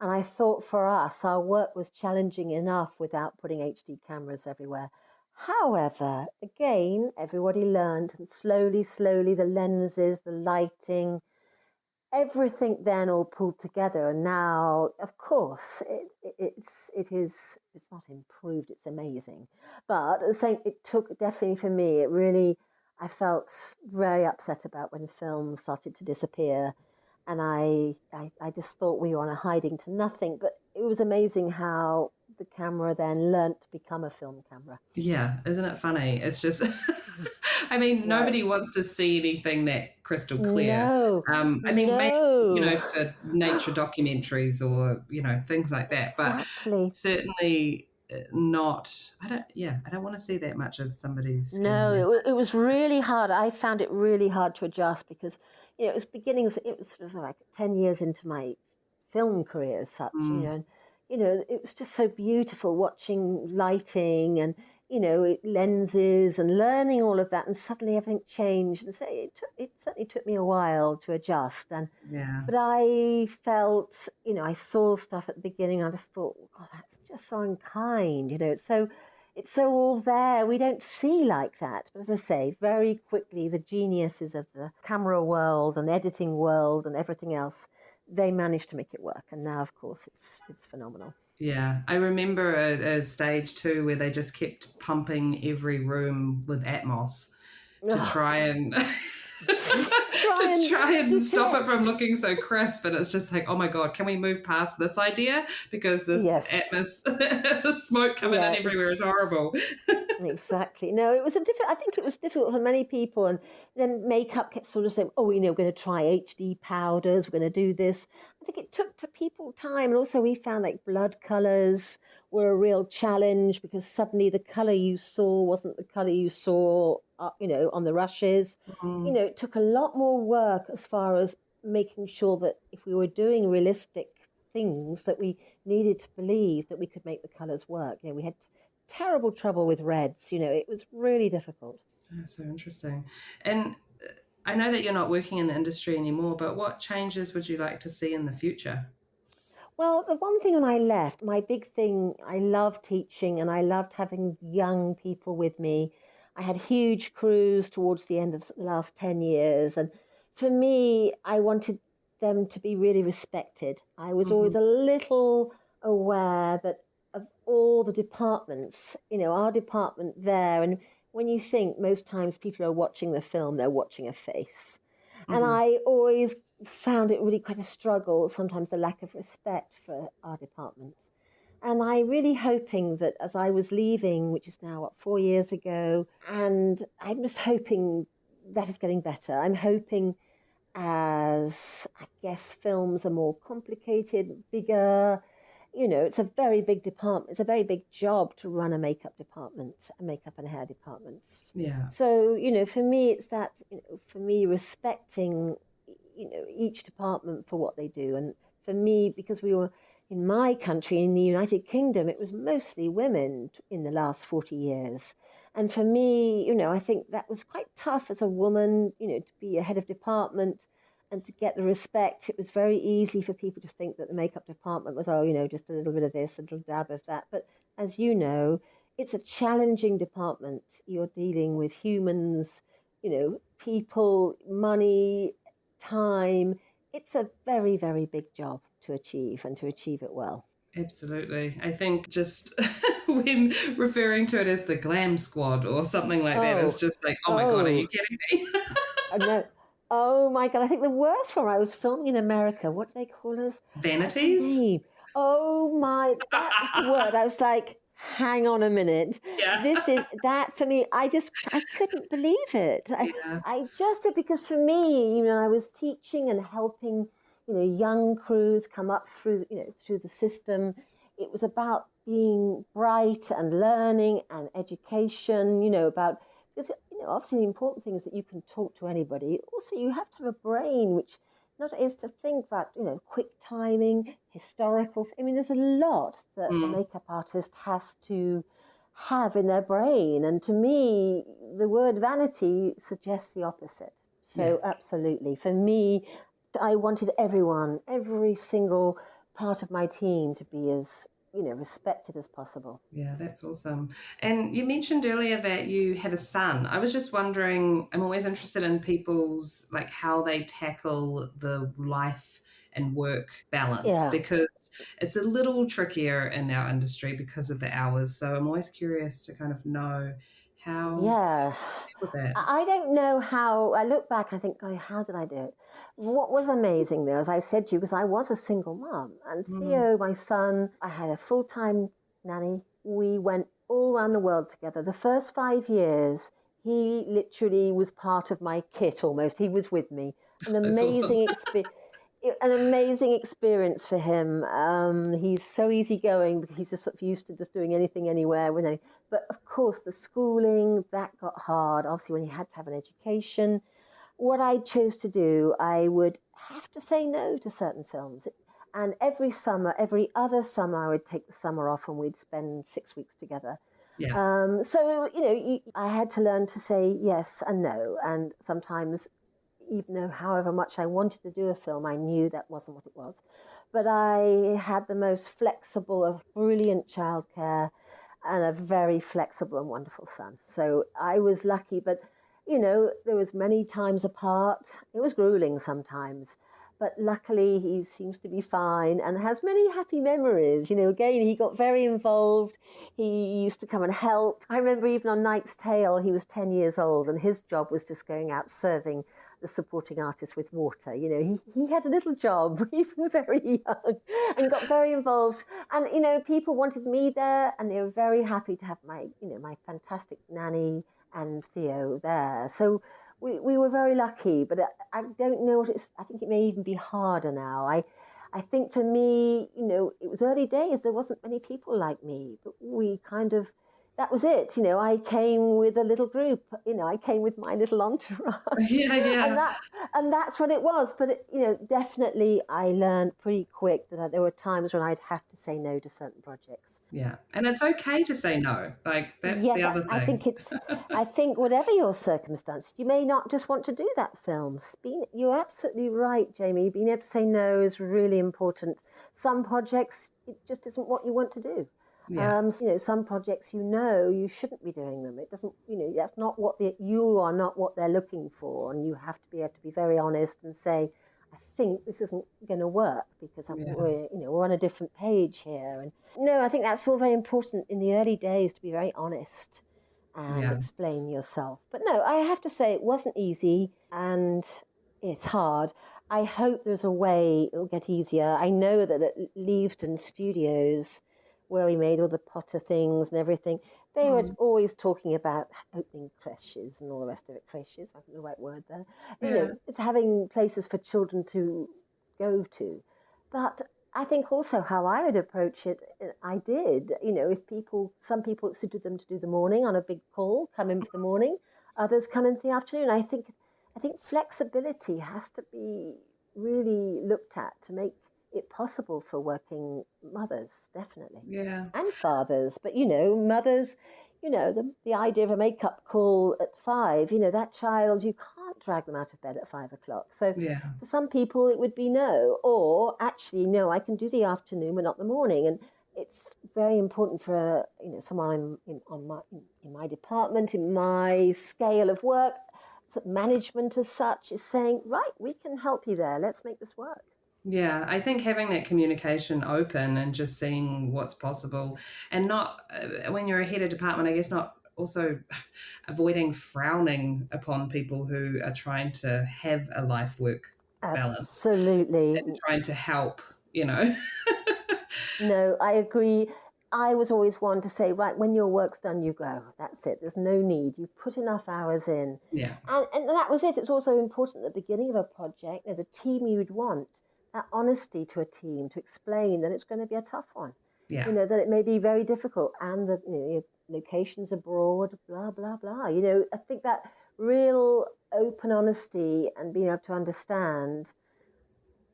And I thought for us, our work was challenging enough without putting HD cameras everywhere. However, again, everybody learned, and slowly, the lenses, the lighting, everything then all pulled together. And now, of course, it's not improved, it's amazing. But at the same, it took definitely for me, I felt very upset about when film started to disappear. And I just thought we were on a hiding to nothing. But it was amazing how the camera then learnt to become a film camera.
Yeah, isn't it funny? It's just, I mean, nobody wants to see anything that crystal clear.
No,
I mean,
no.
maybe, for nature documentaries or, things like that.
Exactly.
But certainly not, I don't want to see that much of somebody's skin.
No, it was really hard. I found it really hard to adjust because, it was beginnings, it was sort of like 10 years into my film career as such, and, it was just so beautiful watching lighting and, lenses and learning all of that. And suddenly everything changed. And so it certainly took me a while to adjust. But I felt, I saw stuff at the beginning. I just thought, oh, that's just so unkind. It's so all there. We don't see like that. But as I say, very quickly, the geniuses of the camera world and editing world and everything else, they managed to make it work. And now, of course, it's phenomenal.
Yeah, I remember a stage too where they just kept pumping every room with Atmos to try and try and stop it from looking so crisp. And it's just like, oh my God, can we move past this idea? Because this Atmos, the smoke coming in everywhere is horrible.
Exactly. No, it was I think it was difficult for many people. And then makeup kept sort of saying, oh, we're going to try HD powders. We're going to do this. I think it took to people time. And also we found like blood colors were a real challenge because suddenly the color you saw wasn't the color you saw, on the rushes.
Mm.
It took a lot more work as far as making sure that if we were doing realistic things that we needed to believe that we could make the colors work. We had terrible trouble with reds. It was really difficult.
That's so interesting. And I know that you're not working in the industry anymore, but what changes would you like to see in the future?
Well, the one thing when I left, my big thing, I loved teaching and I loved having young people with me. I had huge crews towards the end of the last 10 years. And for me, I wanted them to be really respected. I was always a little aware that of all the departments, our department there. And when you think most times people are watching the film, they're watching a face. And I always found it really quite a struggle, sometimes the lack of respect for our department. And I really hoping that as I was leaving, which is now, 4 years ago, and I'm just hoping that is getting better. I'm hoping as, I guess, films are more complicated, bigger, it's a very big department. It's a very big job to run a makeup department, a makeup and hair department.
Yeah.
So, for me, it's that, for me, respecting, each department for what they do. And for me, because we were in my country, in the United Kingdom, it was mostly women in the last 40 years. And for me, I think that was quite tough as a woman, to be a head of department and to get the respect. It was very easy for people to think that the makeup department was, just a little bit of this, a little dab of that. But as you know, it's a challenging department. You're dealing with humans, people, money, time. It's a very, very big job to achieve and to achieve it well.
Absolutely. I think just when referring to it as the glam squad or something like that, it's just like, oh my God, are you kidding me?
No. Oh my God, I think the worst one, I was filming in America. What do they call us?
Vanities?
Name. Oh my, that was the word. I was like, hang on a minute.
Yeah.
This is that for me. I couldn't believe it.
Yeah.
I just did because for me, I was teaching and helping, young crews come up through, through the system. It was about being bright and learning and education, about because obviously the important thing is that you can talk to anybody. Also, you have to have a brain which not is to think about quick timing, historical. I mean, there's a lot that a makeup artist has to have in their brain, and to me, the word vanity suggests the opposite. So, absolutely, for me, I wanted everyone, every single part of my team, to be as respected as possible.
Yeah, that's awesome. And you mentioned earlier that you had a son. I was just wondering, I'm always interested in people's, like, how they tackle the life and work balance, because it's a little trickier in our industry because of the hours. So I'm always curious to kind of know how with that.
I don't know how. I look back, I think, oh, how did I do it? What was amazing though, as I said to you, because I was a single mum, and Theo, my son, I had a full-time nanny. We went all around the world together. The first 5 years, he literally was part of my kit almost. He was with me. An amazing experience. An amazing experience for him. He's so easygoing because he's just sort of used to just doing anything, anywhere, with anything. But of course, the schooling, that got hard. Obviously, when you had to have an education. What I chose to do, I would have to say no to certain films. And every other summer, I would take the summer off and we'd spend 6 weeks together.
Yeah.
So, I had to learn to say yes and no. And sometimes, even though however much I wanted to do a film, I knew that wasn't what it was. But I had the most flexible of brilliant childcare and a very flexible and wonderful son. So I was lucky, but there was many times apart. It was grueling sometimes, but luckily he seems to be fine and has many happy memories. Again, he got very involved. He used to come and help. I remember even on Knight's Tale, he was 10 years old and his job was just going out serving the supporting artist with water. He had a little job, even very young, and got very involved. And, people wanted me there and they were very happy to have my fantastic nanny and Theo there. So we were very lucky, but I don't know what I think it may even be harder now. I think for me, it was early days. There wasn't many people like me, but we kind of, that was it. I came with a little group. I came with my little entourage.
Yeah.
And that's what it was. But definitely, I learned pretty quick that there were times when I'd have to say no to certain projects.
Yeah, and it's okay to say no. Like, that's the other thing.
I think whatever your circumstance, you may not just want to do that film. You're absolutely right, Jamie. Being able to say no is really important. Some projects, it just isn't what you want to do.
Yeah.
Some projects, you shouldn't be doing them. It doesn't, that's not you are not what they're looking for. And you have to be able to be very honest and say, I think this isn't going to work because we're on a different page here. And no, I think that's all very important in the early days, to be very honest and explain yourself. But no, I have to say it wasn't easy and it's hard. I hope there's a way it'll get easier. I know that at Leavesden Studios, where we made all the Potter things and everything, they were always talking about opening creches and all the rest of it. Creches, I think the right word there. It's having places for children to go to. But I think also how I would approach it, I did. If some people it suited them to do the morning on a big call, come in for the morning. Others come in for the afternoon. I think flexibility has to be really looked at to make it possible for working mothers, definitely.
Yeah.
And fathers. But, mothers, the idea of a makeup call at 5, that child, you can't drag them out of bed at 5 o'clock. So for some people, it would be no. Or actually, no, I can do the afternoon, but not the morning. And it's very important for, someone in my department, in my scale of work, management as such is saying, right, we can help you there. Let's make this work.
Yeah, I think having that communication open and just seeing what's possible, and not when you're a head of department, I guess not also avoiding frowning upon people who are trying to have a life-work balance
Absolutely.
and trying to help, you know.
No, I agree. I was always one to say, right, when your work's done, you go. That's it. There's no need. You put enough hours in.
Yeah.
And that was it. It's also important at the beginning of a project, the team you'd want, that honesty to a team to explain that it's going to be a tough one.
Yeah.
That it may be very difficult and that your locations abroad, blah, blah, blah. I think that real open honesty and being able to understand,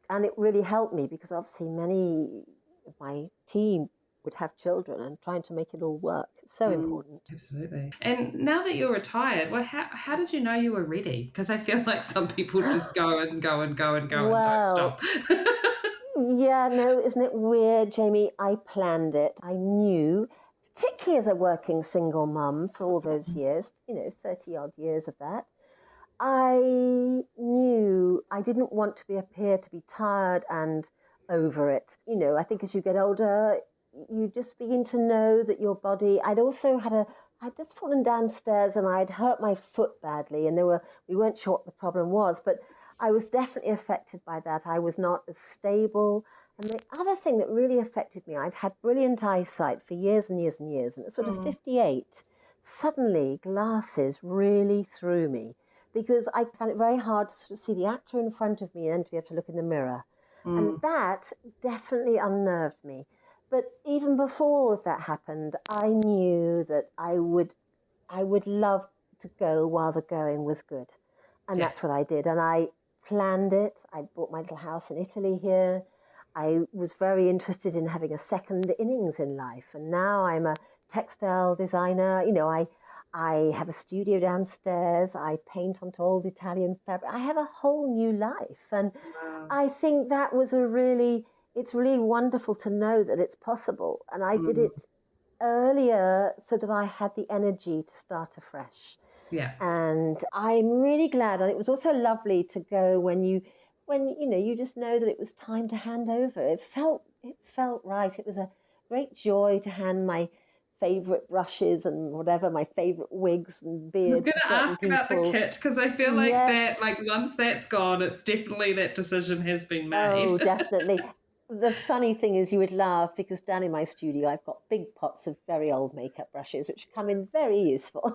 and it really helped me because obviously many of my team would have children and trying to make it all work. It's so important.
Absolutely. And now that you're retired, well, how did you know you were ready? Because I feel like some people just go and go and go and go and don't stop.
Yeah, no, isn't it weird, Jamie? I planned it. I knew, particularly as a working single mum for all those years, 30 odd years of that, I knew I didn't want to appear to be tired and over it. I think as you get older, you just begin to know that your body. I'd just fallen downstairs and I'd hurt my foot badly, and we weren't sure what the problem was, but I was definitely affected by that. I was not as stable. And the other thing that really affected me, I'd had brilliant eyesight for years and years and years, and at sort of 58, suddenly glasses really threw me, because I found it very hard to sort of see the actor in front of me and to be able to look in the mirror. And that definitely unnerved me. But even before all of that happened, I knew that I would love to go while the going was good. And that's what I did. And I planned it. I bought my little house in Italy here. I was very interested in having a second innings in life. And now I'm a textile designer. I have a studio downstairs. I paint onto old Italian fabric. I have a whole new life. And I think that was it's really wonderful to know that it's possible. And I did it earlier so that I had the energy to start afresh.
Yeah.
And I'm really glad. And it was also lovely to go when you just know that it was time to hand over. It felt right. It was a great joy to hand my favourite brushes and whatever, my favourite wigs and beards.
I was going to ask about the kit, because I feel like that, once that's gone, it's definitely that decision has been made.
Oh, definitely. The funny thing is, you would laugh, because down in my studio I've got big pots of very old makeup brushes, which come in very useful.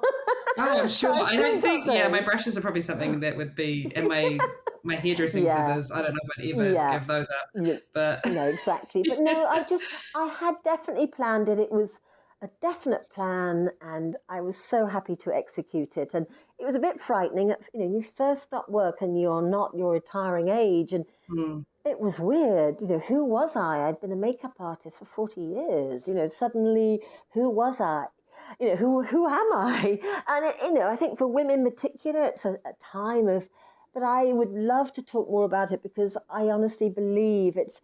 Oh, I'm sure. I don't think, my brushes are probably something that would be, and my hairdressing scissors, I don't know if I'd ever give those up. But
no, exactly. But no, I had definitely planned it. It was a definite plan, and I was so happy to execute it. And it was a bit frightening. You first stop work and you're not your retiring age, and it was weird. Who was I? I'd been a makeup artist for 40 years. Suddenly, who was I? Who am I? And I think for women in particular, it's a time of. But I would love to talk more about it, because I honestly believe it's.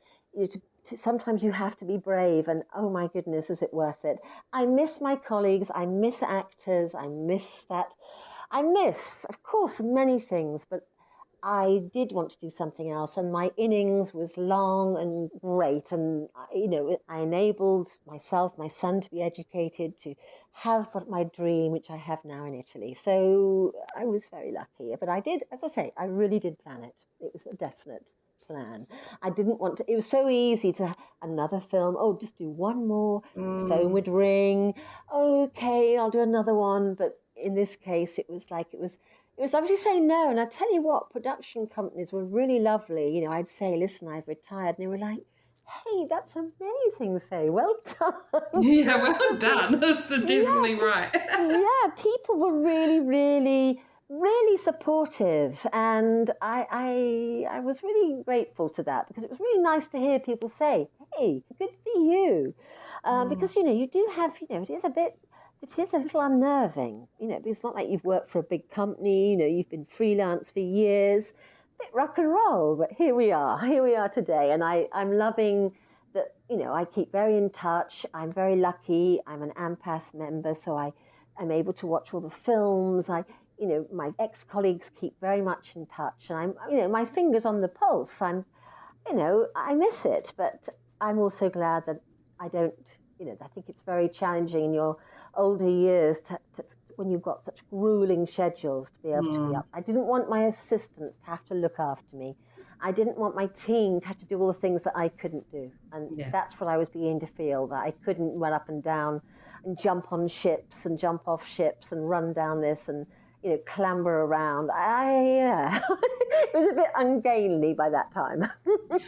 Sometimes you have to be brave, and oh my goodness, is it worth it? I miss my colleagues, I miss actors, I miss, of course, many things, but I did want to do something else, and my innings was long and great, and I enabled myself, my son, to be educated, to have my dream, which I have now in Italy. So I was very lucky, but I did, as I say, I really did plan it. It was a definite plan. I didn't want to. It was so easy to another film. Oh, just do one more. The phone would ring. Okay, I'll do another one. But in this case, it was lovely to say no. And I tell you what, production companies were really lovely. I'd say, listen, I've retired, and they were like, hey, that's amazing, Faye. Well done.
Yeah, well done. That's definitely right.
Yeah, people were really, really, really supportive, and I was really grateful to that, because it was really nice to hear people say, hey, good for you. Because, you do have, it is a little unnerving, because it's not like you've worked for a big company, you've been freelance for years, a bit rock and roll, but here we are today. And I'm loving that, I keep very in touch. I'm very lucky. I'm an AMPAS member, so I'm able to watch all the films. My ex-colleagues keep very much in touch, and I'm, my finger's on the pulse. I miss it, but I'm also glad that I don't, I think it's very challenging, and you're older years when you've got such grueling schedules to be able to be up. I didn't want my assistants to have to look after me. I didn't want my team to have to do all the things that I couldn't do. And that's what I was beginning to feel, that I couldn't run up and down and jump on ships and jump off ships and run down this and, clamber around. It was a bit ungainly by that time.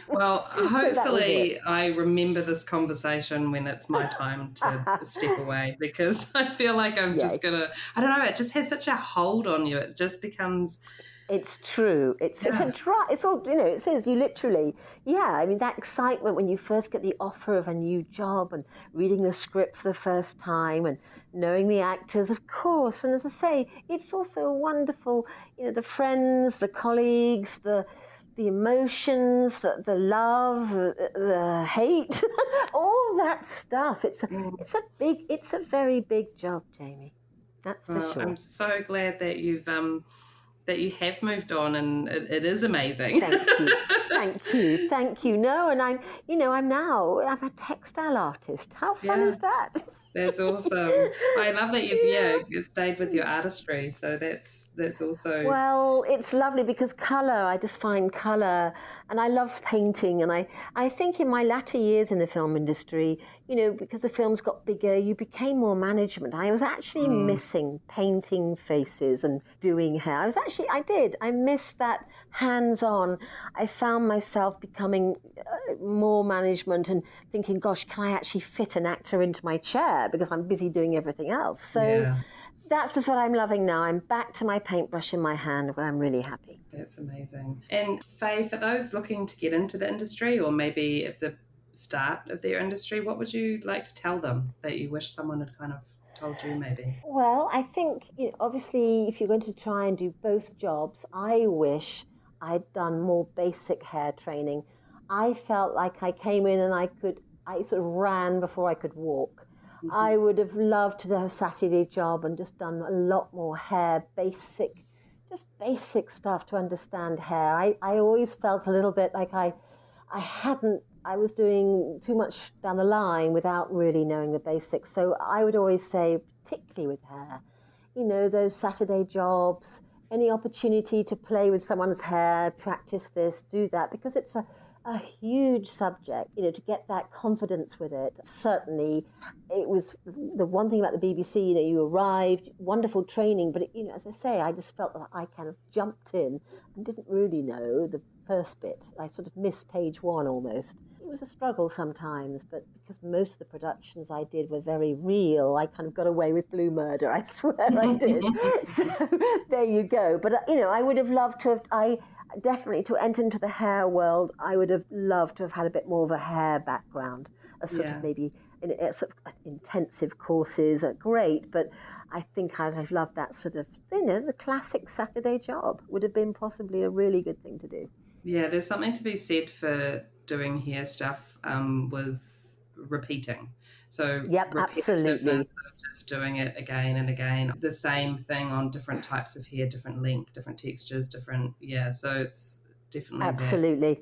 Well, hopefully I remember this conversation when it's my time to step away, because I feel like I'm just going to, I don't know, it just has such a hold on you. It just becomes...
It's true. It's a dry. It's all, it says you literally, I mean, that excitement when you first get the offer of a new job and reading the script for the first time and knowing the actors, of course. And as I say, it's also wonderful, the friends, the colleagues, the emotions, the love, the hate, all that stuff. It's a very big job, Jamie. That's for sure.
I'm so glad that you have moved on, and it is amazing.
Thank you. No, and I'm a textile artist. How fun is that?
That's awesome. I love that you've stayed with your artistry. So that's also...
Well, it's lovely because colour, I just find colour, and I love painting. And I think in my latter years in the film industry, because the films got bigger, you became more management. I was actually missing painting faces and doing hair. I missed that hands-on. I found myself becoming more management and thinking, gosh, can I actually fit an actor into my chair because I'm busy doing everything else? So that's what I'm loving now. I'm back to my paintbrush in my hand where I'm really happy.
That's amazing. And Fae, for those looking to get into the industry or maybe at the start of their industry, what would you like to tell them that you wish someone had kind of told you maybe?
Well, I think obviously if you're going to try and do both jobs, I wish I'd done more basic hair training. I felt like I came in and I sort of ran before I could walk. I would have loved to have a Saturday job and just done a lot more hair, basic stuff to understand hair. I always felt a little bit like I was doing too much down the line without really knowing the basics. So I would always say, particularly with hair, those Saturday jobs, any opportunity to play with someone's hair, practice this, do that, because it's a huge subject, to get that confidence with it. Certainly, it was the one thing about the BBC, you arrived, wonderful training, but, as I say, I just felt that I kind of jumped in and didn't really know the first bit. I sort of missed page one almost. It was a struggle sometimes, but because most of the productions I did were very real, I kind of got away with blue murder, I swear I did. So there you go. But, I would have loved to have... Definitely to enter into the hair world, I would have loved to have had a bit more of a hair background, a sort of maybe intensive courses are great, but I think I'd have loved that sort of, the classic Saturday job would have been possibly a really good thing to do.
Yeah, there's something to be said for doing hair stuff with repeating. So
absolutely.
Of just doing it again and again, the same thing on different types of hair, different length, different textures, so it's definitely
absolutely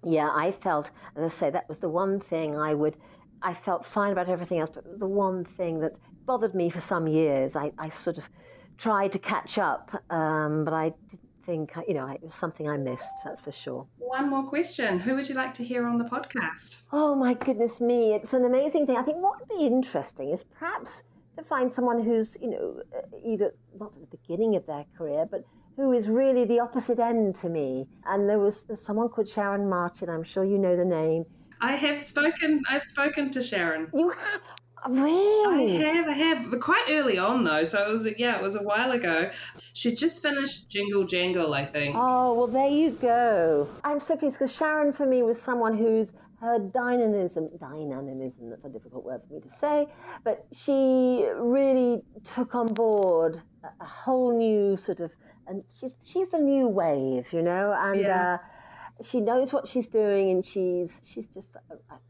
that. Yeah, I felt, as I say, that was the one thing I felt fine about everything else, but the one thing that bothered me for some years, I sort of tried to catch up, but I didn't think, it was something I missed, that's for sure.
One more question. Who would you like to hear on the podcast?
Oh, my goodness me. It's an amazing thing. I think what would be interesting is perhaps to find someone who's, either not at the beginning of their career, but who is really the opposite end to me. And there's someone called Sharon Martin. I'm sure you know the name.
I've spoken to Sharon.
You have? Really?
I have. But quite early on, though. So it was a while ago. She just finished Jingle Jangle, I think.
Oh, well, there you go. I'm so pleased because Sharon, for me, was someone who's her dynamism, that's a difficult word for me to say, but she really took on board a whole new sort of, and she's the new wave, and she knows what she's doing, and she's just,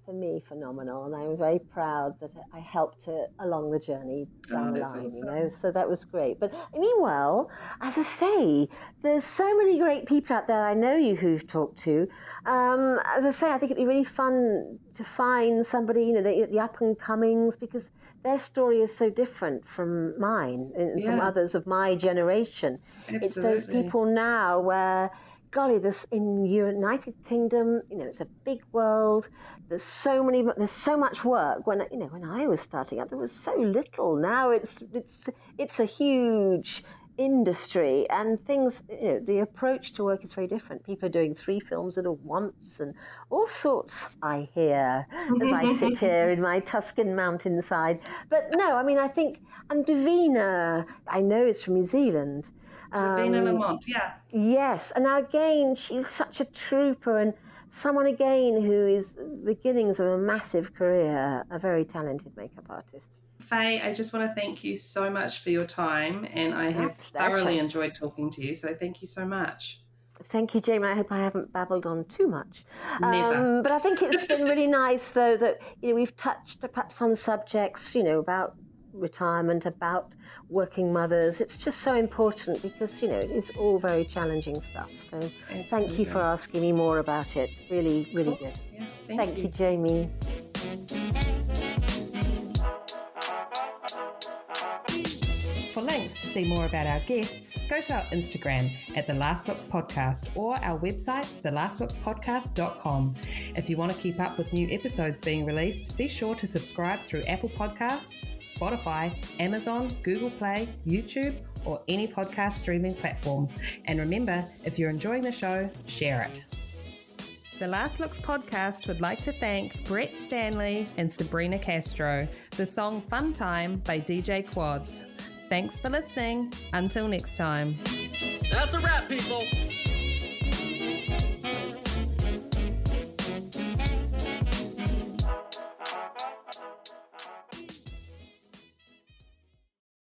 for me, phenomenal. And I'm very proud that I helped her along the journey down the line,
awesome.
So that was great. But meanwhile, as I say, there's so many great people out there I know who've talked to. As I say, I think it'd be really fun to find somebody, the up and comings, because their story is so different from mine and from others of my generation.
Absolutely.
It's those people now where, golly, this in United Kingdom, it's a big world. There's so much work. When I was starting up, there was so little. Now it's a huge industry, and things, the approach to work is very different. People are doing 3 films at once and all sorts, I hear, as I sit here in my Tuscan mountainside. But no, I think, and Davina, I know, is from New Zealand.
Davina Lamont, yeah.
Yes, and again, she's such a trooper, and someone again who is the beginnings of a massive career, a very talented makeup artist.
Fae, I just want to thank you so much for your time, and I have thoroughly enjoyed talking to you, so thank you so much.
Thank you, Jamie. I hope I haven't babbled on too much.
Never.
But I think it's been really nice, though, that we've touched perhaps on subjects, about retirement, about working mothers. It's just so important because, it's all very challenging stuff. So thank you for asking me more about it. Really, really good.
Yeah,
thank you, Jamie.
For links to see more about our guests, go to our Instagram at The Last Looks Podcast or our website, thelastlookspodcast.com. If you want to keep up with new episodes being released, be sure to subscribe through Apple Podcasts, Spotify, Amazon, Google Play, YouTube, or any podcast streaming platform. And remember, if you're enjoying the show, share it. The Last Looks Podcast would like to thank Brett Stanley and Sabrina Castro. The song Fun Time by DJ Quads. Thanks for listening. Until next time.
That's a wrap, people.